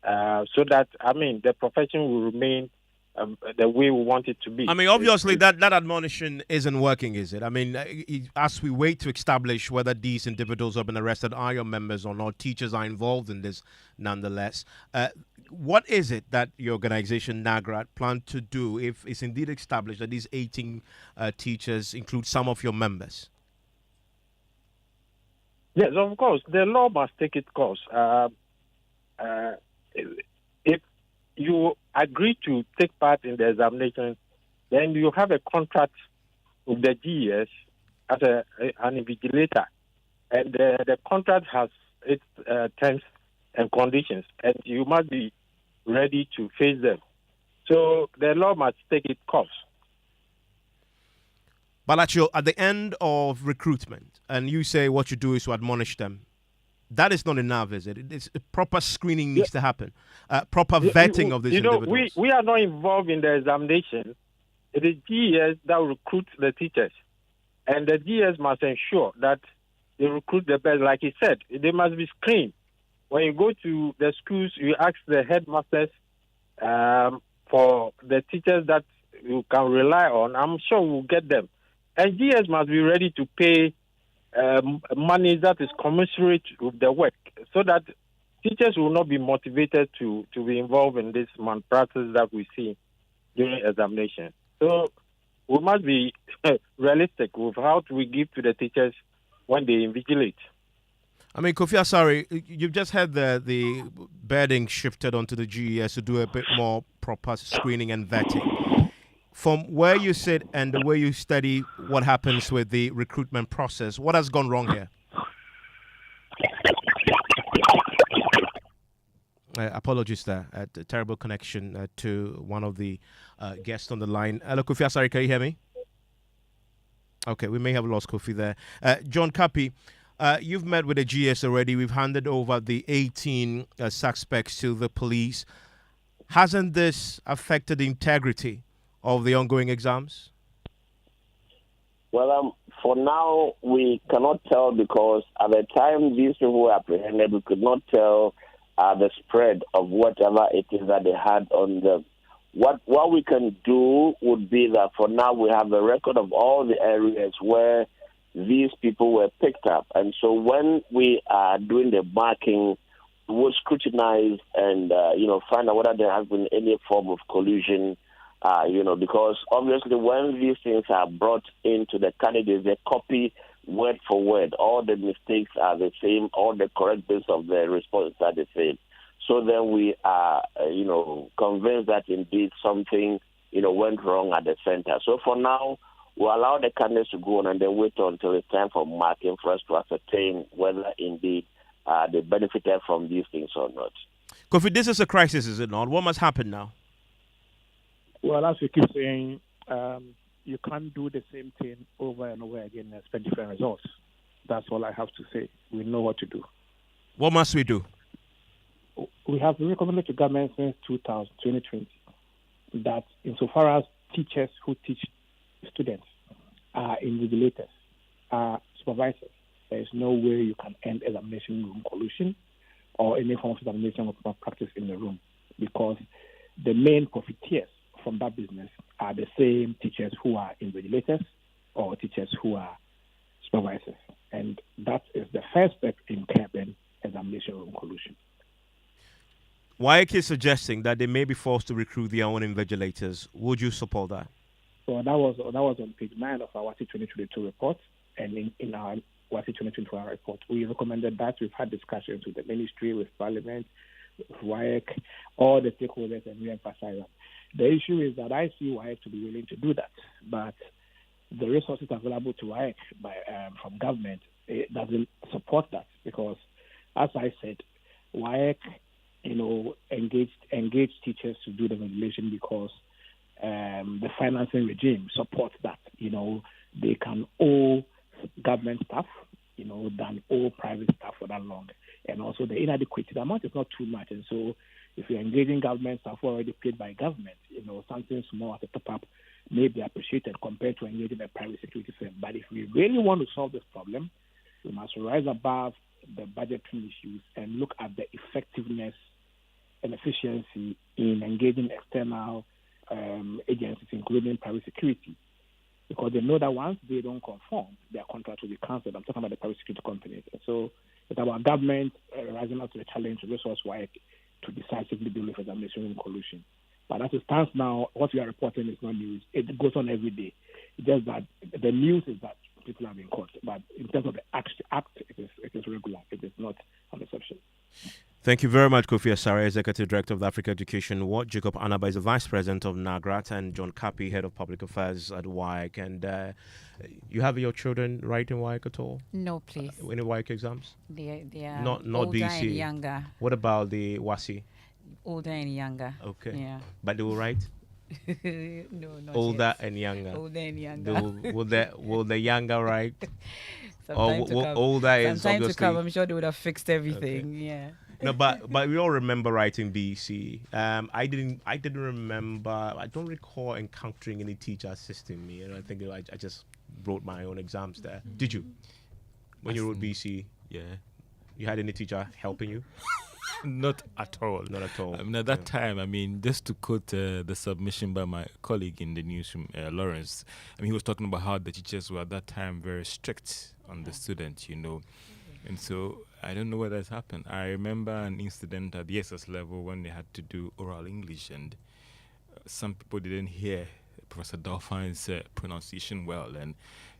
so that, the profession will remain the way we want it to be. I mean, obviously, that admonition isn't working, is it? I mean, as we wait to establish whether these individuals who have been arrested are your members or not, teachers are involved in this nonetheless. What is it that your organization, NAGRAT, plan to do if it's indeed established that these 18 teachers include some of your members? Yes, of course. The law must take its course. If you agree to take part in the examination, then you have a contract with the GES as an invigilator. And the contract has its terms and conditions, and you must be ready to face them. So the law must take its course. But at the end of recruitment, and you say what you do is to admonish them, that is not enough, is it? It's a proper screening needs to happen, proper vetting of these individuals. We are not involved in the examination. It is GES that recruits the teachers, and the GES must ensure that they recruit the best. Like he said, they must be screened. When you go to the schools, you ask the headmasters for the teachers that you can rely on. I'm sure we'll get them. And GES must be ready to pay money that is commensurate with the work, so that teachers will not be motivated to be involved in this malpractice that we see during examination. So we must be realistic with how we give to the teachers when they invigilate. I mean, Kofi Asare, you've just had the bedding shifted onto the GES to do a bit more proper screening and vetting. From where you sit and the way you study what happens with the recruitment process, what has gone wrong here? Apologies there. A terrible connection to one of the guests on the line. Hello, Kofi Asare, can you hear me? Okay, we may have lost Kofi there. John Kapi, you've met with the GS already. We've handed over the 18 suspects to the police. Hasn't this affected the integrity of the ongoing exams? Well, for now, we cannot tell, because at the time these people were apprehended, we could not tell the spread of whatever it is that they had on them. What we can do would be that for now we have a record of all the areas where these people were picked up. And so when we are doing the marking, we will scrutinize and, find out whether there has been any form of collusion, because obviously when these things are brought into the candidates, they copy word for word. All the mistakes are the same. All the correct bits of the responses are the same. So then we are, convinced that indeed something, went wrong at the center. So for now, we'll allow the candidates to go on and then wait until it's time for marking for us to ascertain whether indeed they benefited from these things or not. Kofi, this is a crisis, is it not? What must happen now? Well, as we keep saying, you can't do the same thing over and over again and expect different results. That's all I have to say. We know what to do. What must we do? We have recommended to government since 2020 that insofar as teachers who teach students are invigilators, are supervisors, there is no way you can end examination room collusion or any form of examination of practice in the room, because the main profiteers from that business are the same teachers who are invigilators or teachers who are supervisors. And that is the first step in curbing examination room collusion. WAEC is suggesting that they may be forced to recruit their own invigilators. Would you support that? So that was on page 9 of our WASI 2022 report, and in our WASI 2022 report, we recommended that. We've had discussions with the ministry, with Parliament, with WAEC, all the stakeholders, and we emphasize that. The issue is that I see WAEC to be willing to do that, but the resources available to WAEC from government, it doesn't support that, because, as I said, WAEC, engaged teachers to do the regulation because the financing regime supports that. They can owe government staff, than owe private staff for that long. And also the inadequacy, the amount is not too much. And so if you're engaging government staff who are already paid by government, something small at the top up may be appreciated compared to engaging a private security firm. But if we really want to solve this problem, we must rise above the budgetary issues and look at the effectiveness and efficiency in engaging external agencies, including private security, because they know that once they don't conform, their contract will be cancelled. I'm talking about the private security companies. And so it's our government rising up to the challenge to resource work to decisively deal with examination and collusion. But as it stands now, what we are reporting is not news. It goes on every day. It's just that the news is that people have been caught. But in terms of the act, it is regular. It is not an exception. Thank you very much, Kofi Asare, Executive Director of the Africa Education Ward. Jacob Anaba is the Vice President of NAGRAT, and John Kapi, Head of Public Affairs at WAEC. And you have your children writing WAEC at all? No, please. Any WAEC exams? They are not older BC. and younger. What about the WASI? Older and younger. Okay. Yeah. But they will write? No, not older yet. and younger. Older and younger. Will the younger write? Older is obviously. To come, I'm sure they would have fixed everything. Okay. Yeah. No, but we all remember writing BC. I didn't remember. I don't recall encountering any teacher assisting me. I think I just wrote my own exams there. Did you? When you wrote BC? Yeah. You had any teacher helping you? Not at all. Not at all. At that time, just to quote the submission by my colleague in the newsroom, Lawrence, he was talking about how the teachers were at that time very strict on the students, And so I don't know whether it's happened. I remember an incident at the SS level when they had to do oral English, and some people didn't hear Professor Dolphine's pronunciation well, and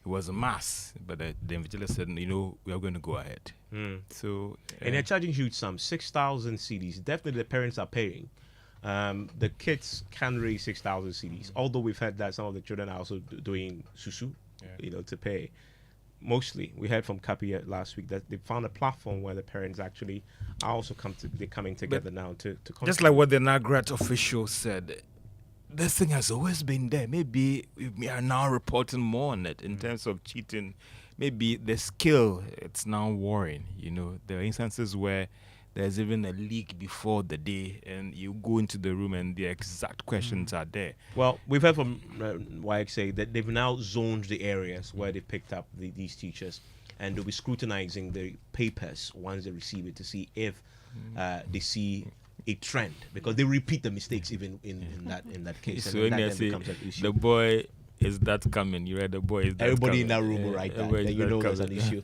it was a mass. But the invigilation said, we are going to go ahead. So, and they're charging huge sums, 6,000 CDs. Definitely the parents are paying. The kids can raise 6,000 CDs, although we've heard that some of the children are also doing susu, to pay. Mostly, we heard from Kapi last week that they found a platform where the parents actually are also coming together now to just like what the NAGRAT official said, this thing has always been there. Maybe we are now reporting more on it in terms of cheating. Maybe the skill, it's now worrying. There are instances where there's even a leak before the day, and you go into the room and the exact questions are there. Well, we've heard from WAEC say that they've now zoned the areas where they picked up these teachers, and they'll be scrutinizing the papers once they receive it to see if they see a trend, because they repeat the mistakes even in that case. So when they say the boy is that coming, you read the boy is that everybody coming. in that room will write that. Then there's an issue.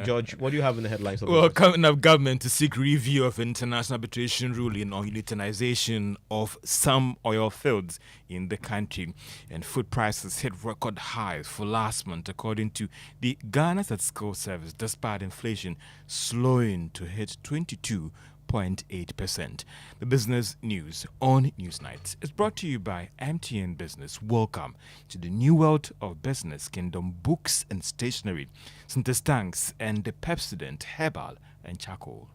George, what do you have in the headlines? Well, coming up, government to seek review of international arbitration ruling on utilization of some oil fields in the country, and food prices hit record highs for last month, according to the Ghana Statistical Service, despite inflation slowing to hit 22.8%. The business news on Newsnight is brought to you by MTN Business. Welcome to the new world of business, Kingdom Books and Stationery, Synthesis Tanks, and the Pepsodent Herbal and Charcoal.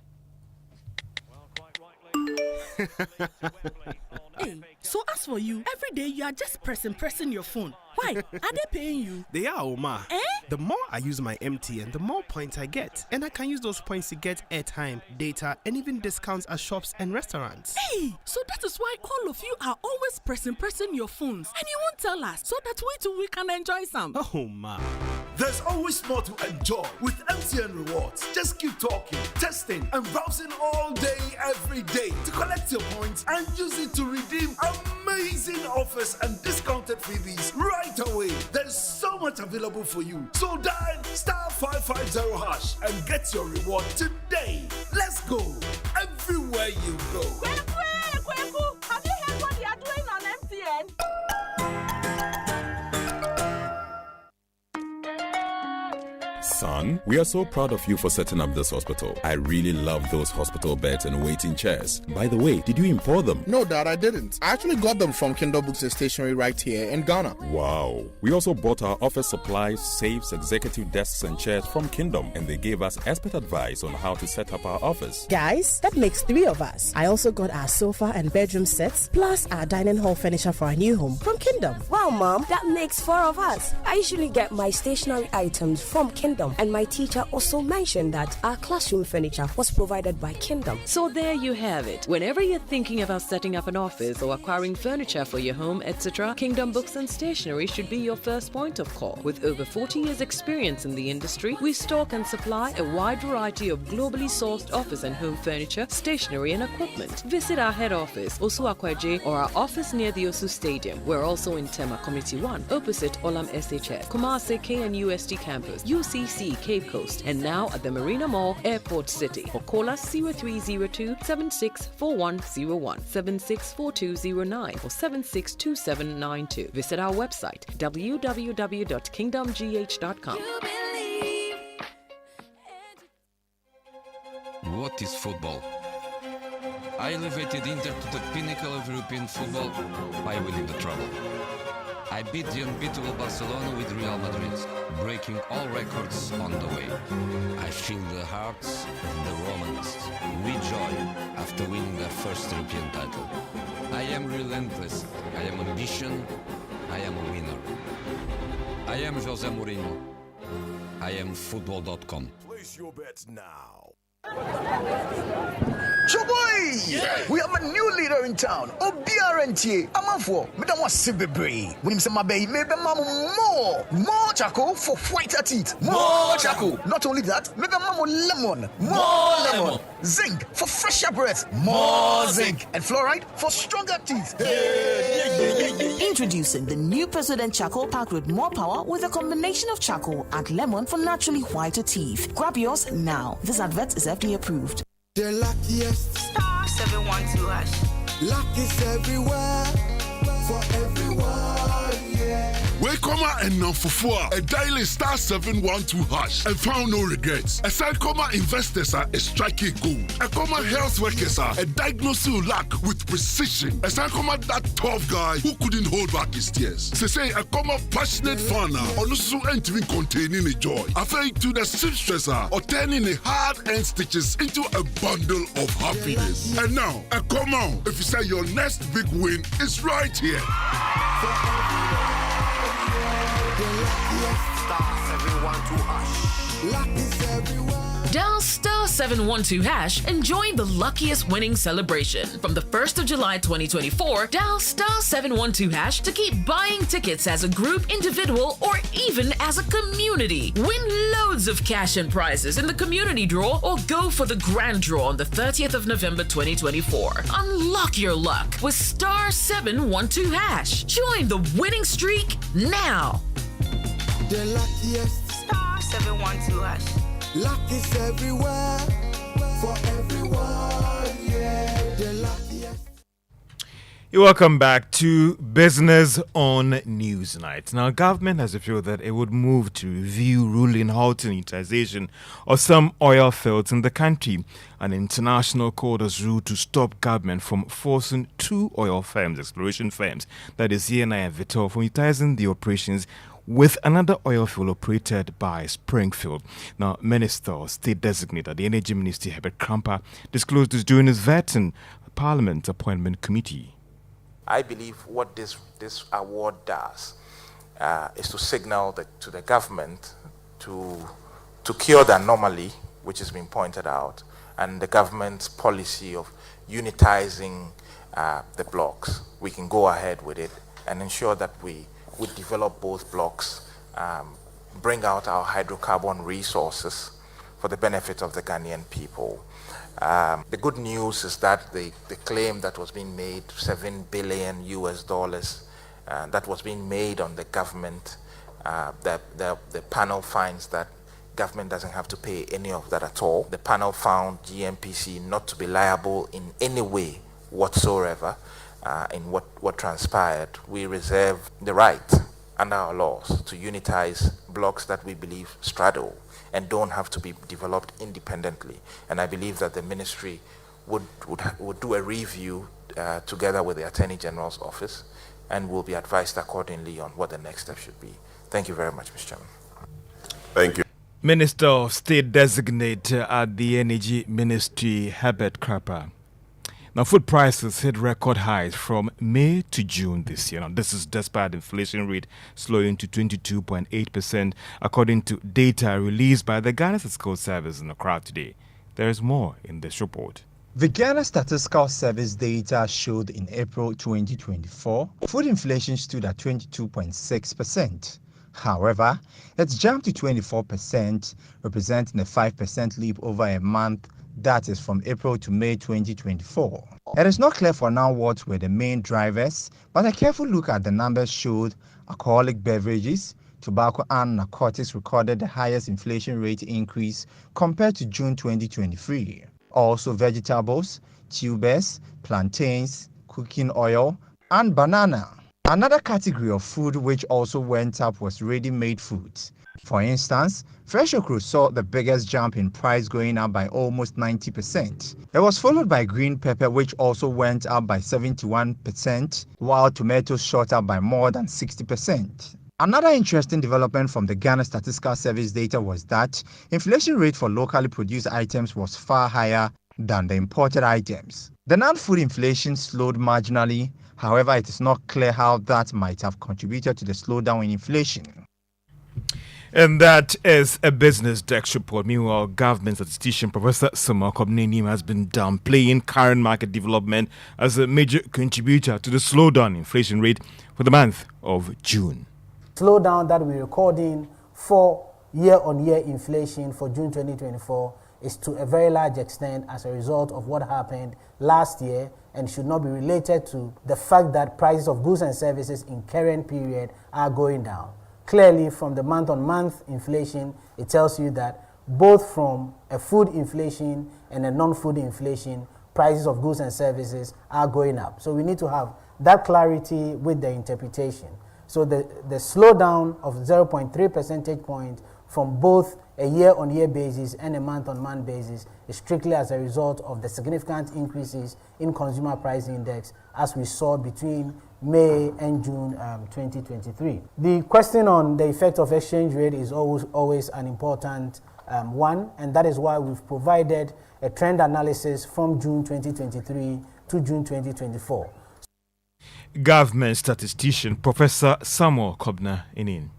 Hey, so as for you, every day you are just pressing your phone. Why? Are they paying you? They are, Oma. Eh? The more I use my MTN, the more points I get. And I can use those points to get airtime, data, and even discounts at shops and restaurants. Hey, so that is why all of you are always pressing your phones. And you won't tell us, so that we too we can enjoy some. Oh, ma. There's always more to enjoy with MTN Rewards. Just keep talking, testing, and browsing all day, every day to collect your points and use it to redeem amazing offers and discounted freebies right away. There's so much available for you. So dial *550# and get your reward today. Let's go. Everywhere you go. Kweku, have you heard what they are doing on MTN? Son, we are so proud of you for setting up this hospital. I really love those hospital beds and waiting chairs. By the way, did you import them? No, Dad, I didn't. I actually got them from Kindle Books and Stationery right here in Ghana. Wow. We also bought our office supplies, safes, executive desks and chairs from Kingdom, and they gave us expert advice on how to set up our office. Guys, that makes 3 of us. I also got our sofa and bedroom sets, plus our dining hall furniture for our new home from Kingdom. Wow, Mom, that makes 4 of us. I usually get my stationery items from Kingdom. Kingdom. And my teacher also mentioned that our classroom furniture was provided by Kingdom. So there you have it. Whenever you're thinking about setting up an office or acquiring furniture for your home, etc., Kingdom Books and Stationery should be your first point of call. With over 40 years experience in the industry, we stock and supply a wide variety of globally sourced office and home furniture, stationery and equipment. Visit our head office, Osu Akwaje, or our office near the Osu Stadium. We're also in Tema Community 1, opposite Olam SHS, Kumasi KNUST Campus, UCC Cape Coast, and now at the Marina Mall, Airport City. Or call us 0302 764101, 764209, or 762792. Visit our website www.kingdomgh.com. What is football? I elevated Inter to the pinnacle of European football by winning the treble. I beat the unbeatable Barcelona with Real Madrid, breaking all records on the way. I feel the hearts of the Romanists with joy after winning their first European title. I am relentless. I am ambition. I am a winner. I am José Mourinho. I am football.com. Place your bets now. Choboy! Yeah. We have a new leader in town. OBRNT. Amanfo. Madam was Sibebre. When him say my baby, maybe mamu more charcoal for whiter teeth. More charcoal. Not only that, maybe mamu lemon. More lemon. Zinc for fresher breath. More zinc. And fluoride for stronger teeth. Introducing the new President Charcoal Pack with more power with a combination of charcoal and lemon for naturally whiter teeth. Grab yours now. This advert is FDA approved. The luckiest star 712 hash. Luck is everywhere for everyone, yeah. Welcome and now for a daily star 712 hash and found no regrets. A Sankoma investors are a striking gold. A common health workers are a diagnosing luck with precision. A Sankoma that tough guy who couldn't hold back his tears. Say a common passionate fan on also entering containing a joy. After to the seamstresser or turning a hard-earned stitches into a bundle of happiness. And now, a come on if you say your next big win is right here. Dial star 712 hash and join the luckiest winning celebration. From the 1st of July 2024, dial star 712 hash to keep buying tickets as a group, individual, or even as a community. Win loads of cash and prizes in the community draw or go for the grand draw on the 30th of November 2024. Unlock your luck with star 712 hash. Join the winning streak now. The luckiest star 712 hash. Luck is everywhere for everyone, yeah. The luckiest. You're welcome back to Business on Newsnight. Now, government has revealed that it would move to review ruling halting utilization of some oil fields in the country. An international court has ruled to stop government from forcing two oil firms, exploration firms, that is ENI and Vitol, from utilizing the operations with another oil field operated by Springfield. Now, Minister of State Designate at the Energy Ministry, Herbert Krampa, disclosed this during his vetting Parliament Appointment Committee. I believe what this award does is to signal to the government to cure the anomaly which has been pointed out, and the government's policy of unitizing the blocks. We can go ahead with it and ensure that we develop both blocks, bring out our hydrocarbon resources for the benefit of the Ghanaian people. The good news is that the claim that was being made, $7 billion that was being made on the government, the panel finds that government doesn't have to pay any of that at all. The panel found GMPC not to be liable in any way whatsoever. In what transpired. We reserve the right under our laws to unitize blocks that we believe straddle and don't have to be developed independently. And I believe that the ministry would do a review together with the Attorney General's office, and will be advised accordingly on what the next step should be. Thank you very much, Mr. Chairman. Thank you. Minister of State Designate at the Energy Ministry, Herbert Krampa. Now, food prices hit record highs from May to June this year. Now, this is despite the inflation rate slowing to 22.8%, according to data released by the Ghana Statistical Service in Accra today. There is more in this report. The Ghana Statistical Service data showed in April 2024, food inflation stood at 22.6%. However, it's jumped to 24%, representing a 5% leap over a month, that is from April to May 2024. It is not clear for now what were the main drivers, but a careful look at the numbers showed alcoholic beverages, tobacco and narcotics recorded the highest inflation rate increase compared to June 2023. Also vegetables, tubers, plantains, cooking oil, and banana. Another category of food which also went up was ready-made foods. For instance, fresh okra saw the biggest jump in price, going up by almost 90%. It was followed by green pepper, which also went up by 71%, while tomatoes shot up by more than 60%. Another interesting development from the Ghana Statistical Service data was that inflation rate for locally produced items was far higher than the imported items. The non-food inflation slowed marginally. However, it is not clear how that might have contributed to the slowdown in inflation. And that is a Business Desk report. Meanwhile, government statistician Professor Samuel Kwame has been downplaying current market development as a major contributor to the slowdown in inflation rate for the month of June. Slowdown that we're recording for year-on-year inflation for June 2024 is to a very large extent as a result of what happened last year and should not be related to the fact that prices of goods and services in current period are going down. Clearly, from the month-on-month inflation, it tells you that both from a food inflation and a non-food inflation, prices of goods and services are going up. So we need to have that clarity with the interpretation. So the slowdown of 0.3 percentage points from both a year-on-year basis and a month-on-month basis is strictly as a result of the significant increases in consumer price index as we saw between May and June 2023. The question on the effect of exchange rate is always an important one, and that is why we've provided a trend analysis from June 2023 to June 2024. Government statistician Professor Samuel Kobna Inin.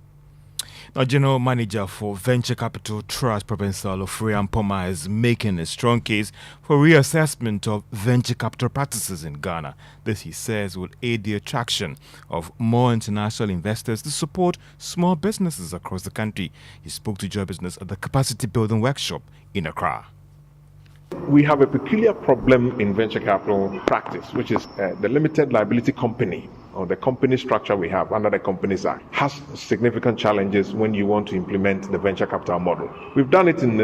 Now, General Manager for Venture Capital Trust, Professor Olofure Ampoma, is making a strong case for reassessment of venture capital practices in Ghana. This, he says, will aid the attraction of more international investors to support small businesses across the country. He spoke to Joy Business at the Capacity Building Workshop in Accra. We have a peculiar problem in venture capital practice, which is the limited liability company, or the company structure we have under the Companies Act, has significant challenges when you want to implement the venture capital model. We've done it in,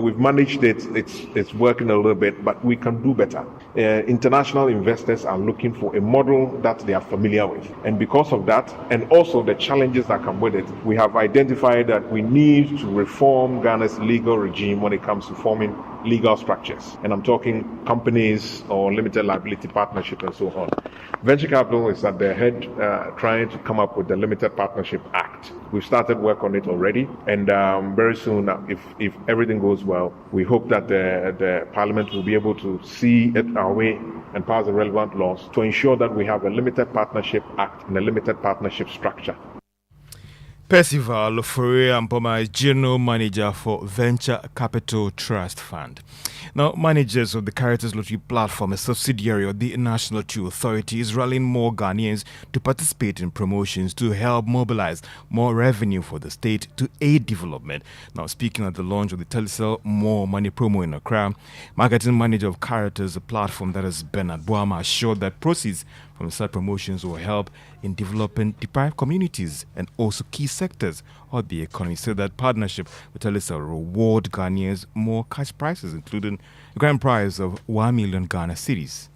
we've managed it, it's working a little bit, but we can do better. International investors are looking for a model that they are familiar with. And because of that, and also the challenges that come with it, we have identified that we need to reform Ghana's legal regime when it comes to forming legal structures. And I'm talking companies or limited liability partnership and so on. Venture capital is at the head trying to come up with the Limited Partnership Act. We've started work on it already, and very soon, if everything goes well, we hope that the Parliament will be able to see it our way and pass the relevant laws to ensure that we have a Limited Partnership Act and a limited partnership structure. Percival Olofure Ampoma is General Manager for Venture Capital Trust Fund. Now, managers of the Caritas Lottery Platform, a subsidiary of the National Lottery Authority, is rallying more Ghanaians to participate in promotions to help mobilize more revenue for the state to aid development. Now, speaking at the launch of the Telecel More Money promo in Accra, marketing manager of Caritas, a platform that is Bernard Boama, assured that proceeds from such promotions will help in developing deprived communities and also key sectors of the economy, so that partnership with Telecel reward Ghanaians more cash prizes, including a grand prize of 1 million Ghana cedis.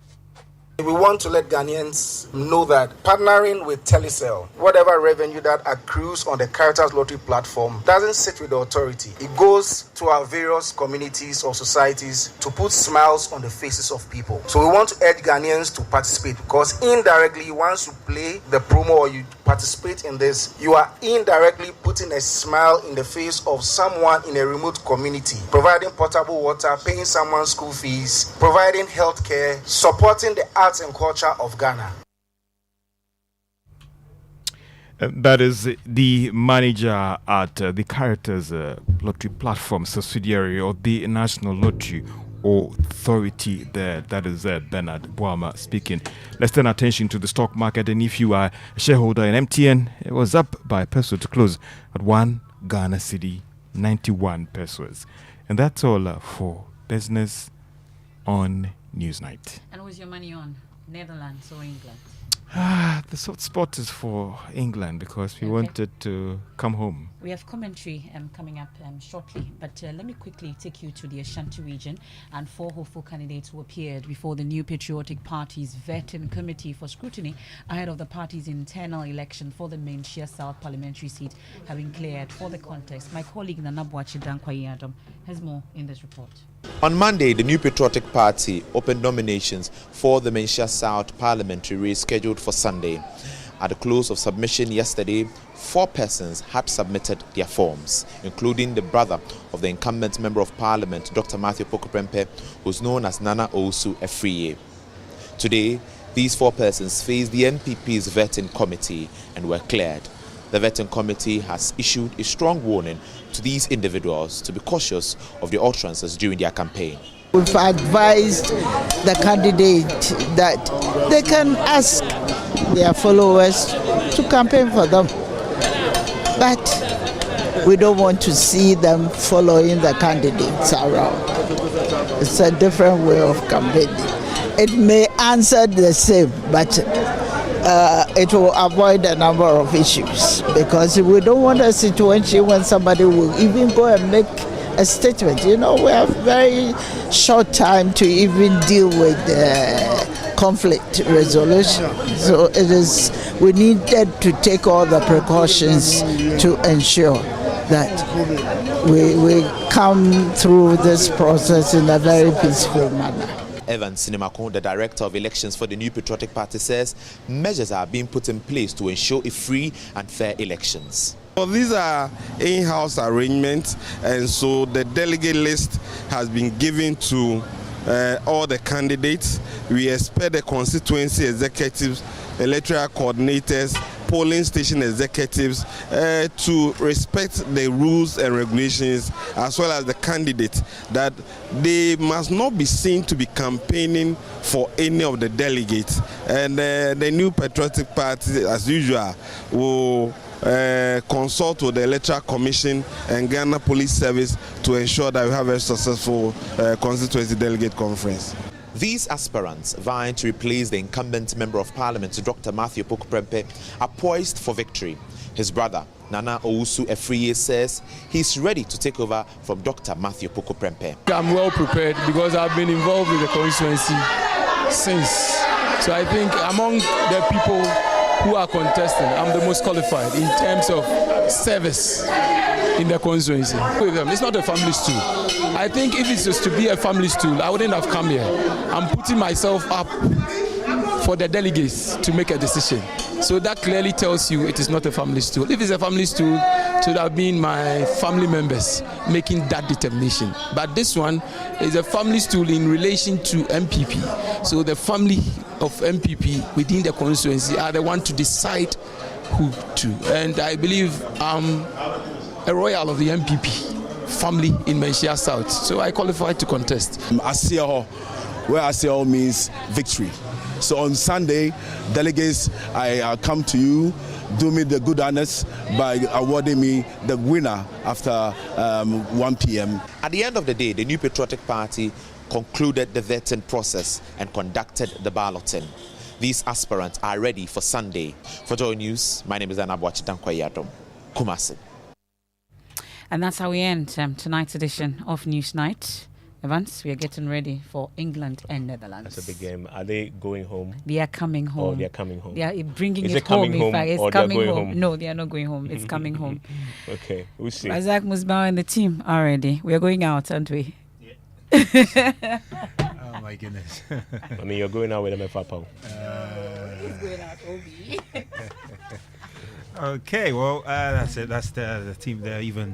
We want to let Ghanaians know that partnering with Telecel, whatever revenue that accrues on the Caritas Lottery platform, doesn't sit with the authority. It goes to to our various communities or societies to put smiles on the faces of people. So we want to urge Ghanaians to participate, because indirectly, once you play the promo or you participate in this, you are indirectly putting a smile in the face of someone in a remote community, providing potable water, paying someone's school fees, providing health care, supporting the arts and culture of Ghana. That is the manager at the Characters Lottery Platform subsidiary of the National Lottery Authority there. That is Bernard Boama speaking. Let's turn attention to the stock market. And if you are a shareholder in MTN, it was up by a peso to close at 1 Ghana cedi, 91 pesos. And that's all for business on Newsnight. And was your money on Netherlands or England? The soft spot is for England because we wanted to come home. We have commentary coming up shortly, but let me quickly take you to the Ashanti region and 4 hopeful candidates who appeared before the New Patriotic Party's vetting committee for scrutiny ahead of the party's internal election for the Mensah South Parliamentary seat having cleared for the contest. My colleague Napo has more in this report. On Monday, the New Patriotic Party opened nominations for the Mensah South Parliamentary race scheduled for Sunday. At the close of submission yesterday, 4 persons had submitted their forms, including the brother of the incumbent Member of Parliament, Dr. Matthew Pokuprempe, who's known as Nana Owusu Afriye. Today, these 4 persons faced the NPP's vetting committee and were cleared. The vetting committee has issued a strong warning to these individuals to be cautious of the utterances during their campaign. We've advised the candidate that they can ask their followers to campaign for them, but we don't want to see them following the candidates around. It's a different way of campaigning. It may answer the same, but it will avoid a number of issues, because we don't want a situation when somebody will even go and make a statement. You know, we have very short time to even deal with conflict resolution. So we needed to take all the precautions to ensure that we come through this process in a very peaceful manner. Evan Sinemakon, the director of elections for the New Patriotic Party, says measures are being put in place to ensure a free and fair elections. Well, these are in-house arrangements, and so the delegate list has been given to all the candidates. We expect the constituency executives, electoral coordinators, polling station executives to respect the rules and regulations, as well as the candidates, that they must not be seen to be campaigning for any of the delegates. And the New Patriotic Party, as usual, will consult with the Electoral Commission and Ghana Police Service to ensure that we have a successful constituency delegate conference. These aspirants vying to replace the incumbent Member of Parliament, Dr. Matthew Pokuprempe, are poised for victory. His brother, Nana Owusu Afriye, says he's ready to take over from Dr. Matthew Pokuprempe. I'm well prepared because I've been involved with the constituency since. So I think among the people who are contesting, I'm the most qualified in terms of service in the constituency. It's not a family stool. I think if it's just to be a family stool, I wouldn't have come here. I'm putting myself up for the delegates to make a decision. So that clearly tells you it is not a family stool. If it's a family stool, it would have been my family members making that determination. But this one is a family stool in relation to MPP. So the family of MPP within the constituency are the one to decide who to. And I believe I'm a royal of the MPP family in Mensah South. So I qualified to contest. Asiaho, where Asiaho means victory. So on Sunday, delegates, I come to you, do me the good honors by awarding me the winner after 1 p.m. At the end of the day, the New Patriotic Party concluded the vetting process and conducted the balloting. These aspirants are ready for Sunday. For Joy News, my name is Napo Kumasi. And that's how we end tonight's edition of Newsnight. Evans, we are getting ready for England and Netherlands. That's a big game. Are they going home? They are coming home. Oh, they are coming home. They are bringing Is it home. coming home, It's or coming they are home. going home? No, they are not going home. It's coming home. Okay, we'll see. Isaac Musbao and the team are ready. We are going out, aren't we? Oh my goodness. I mean, you're going out with Emefa Apawu. He's going out, Obi. Okay, well, that's it. That's the team there. Even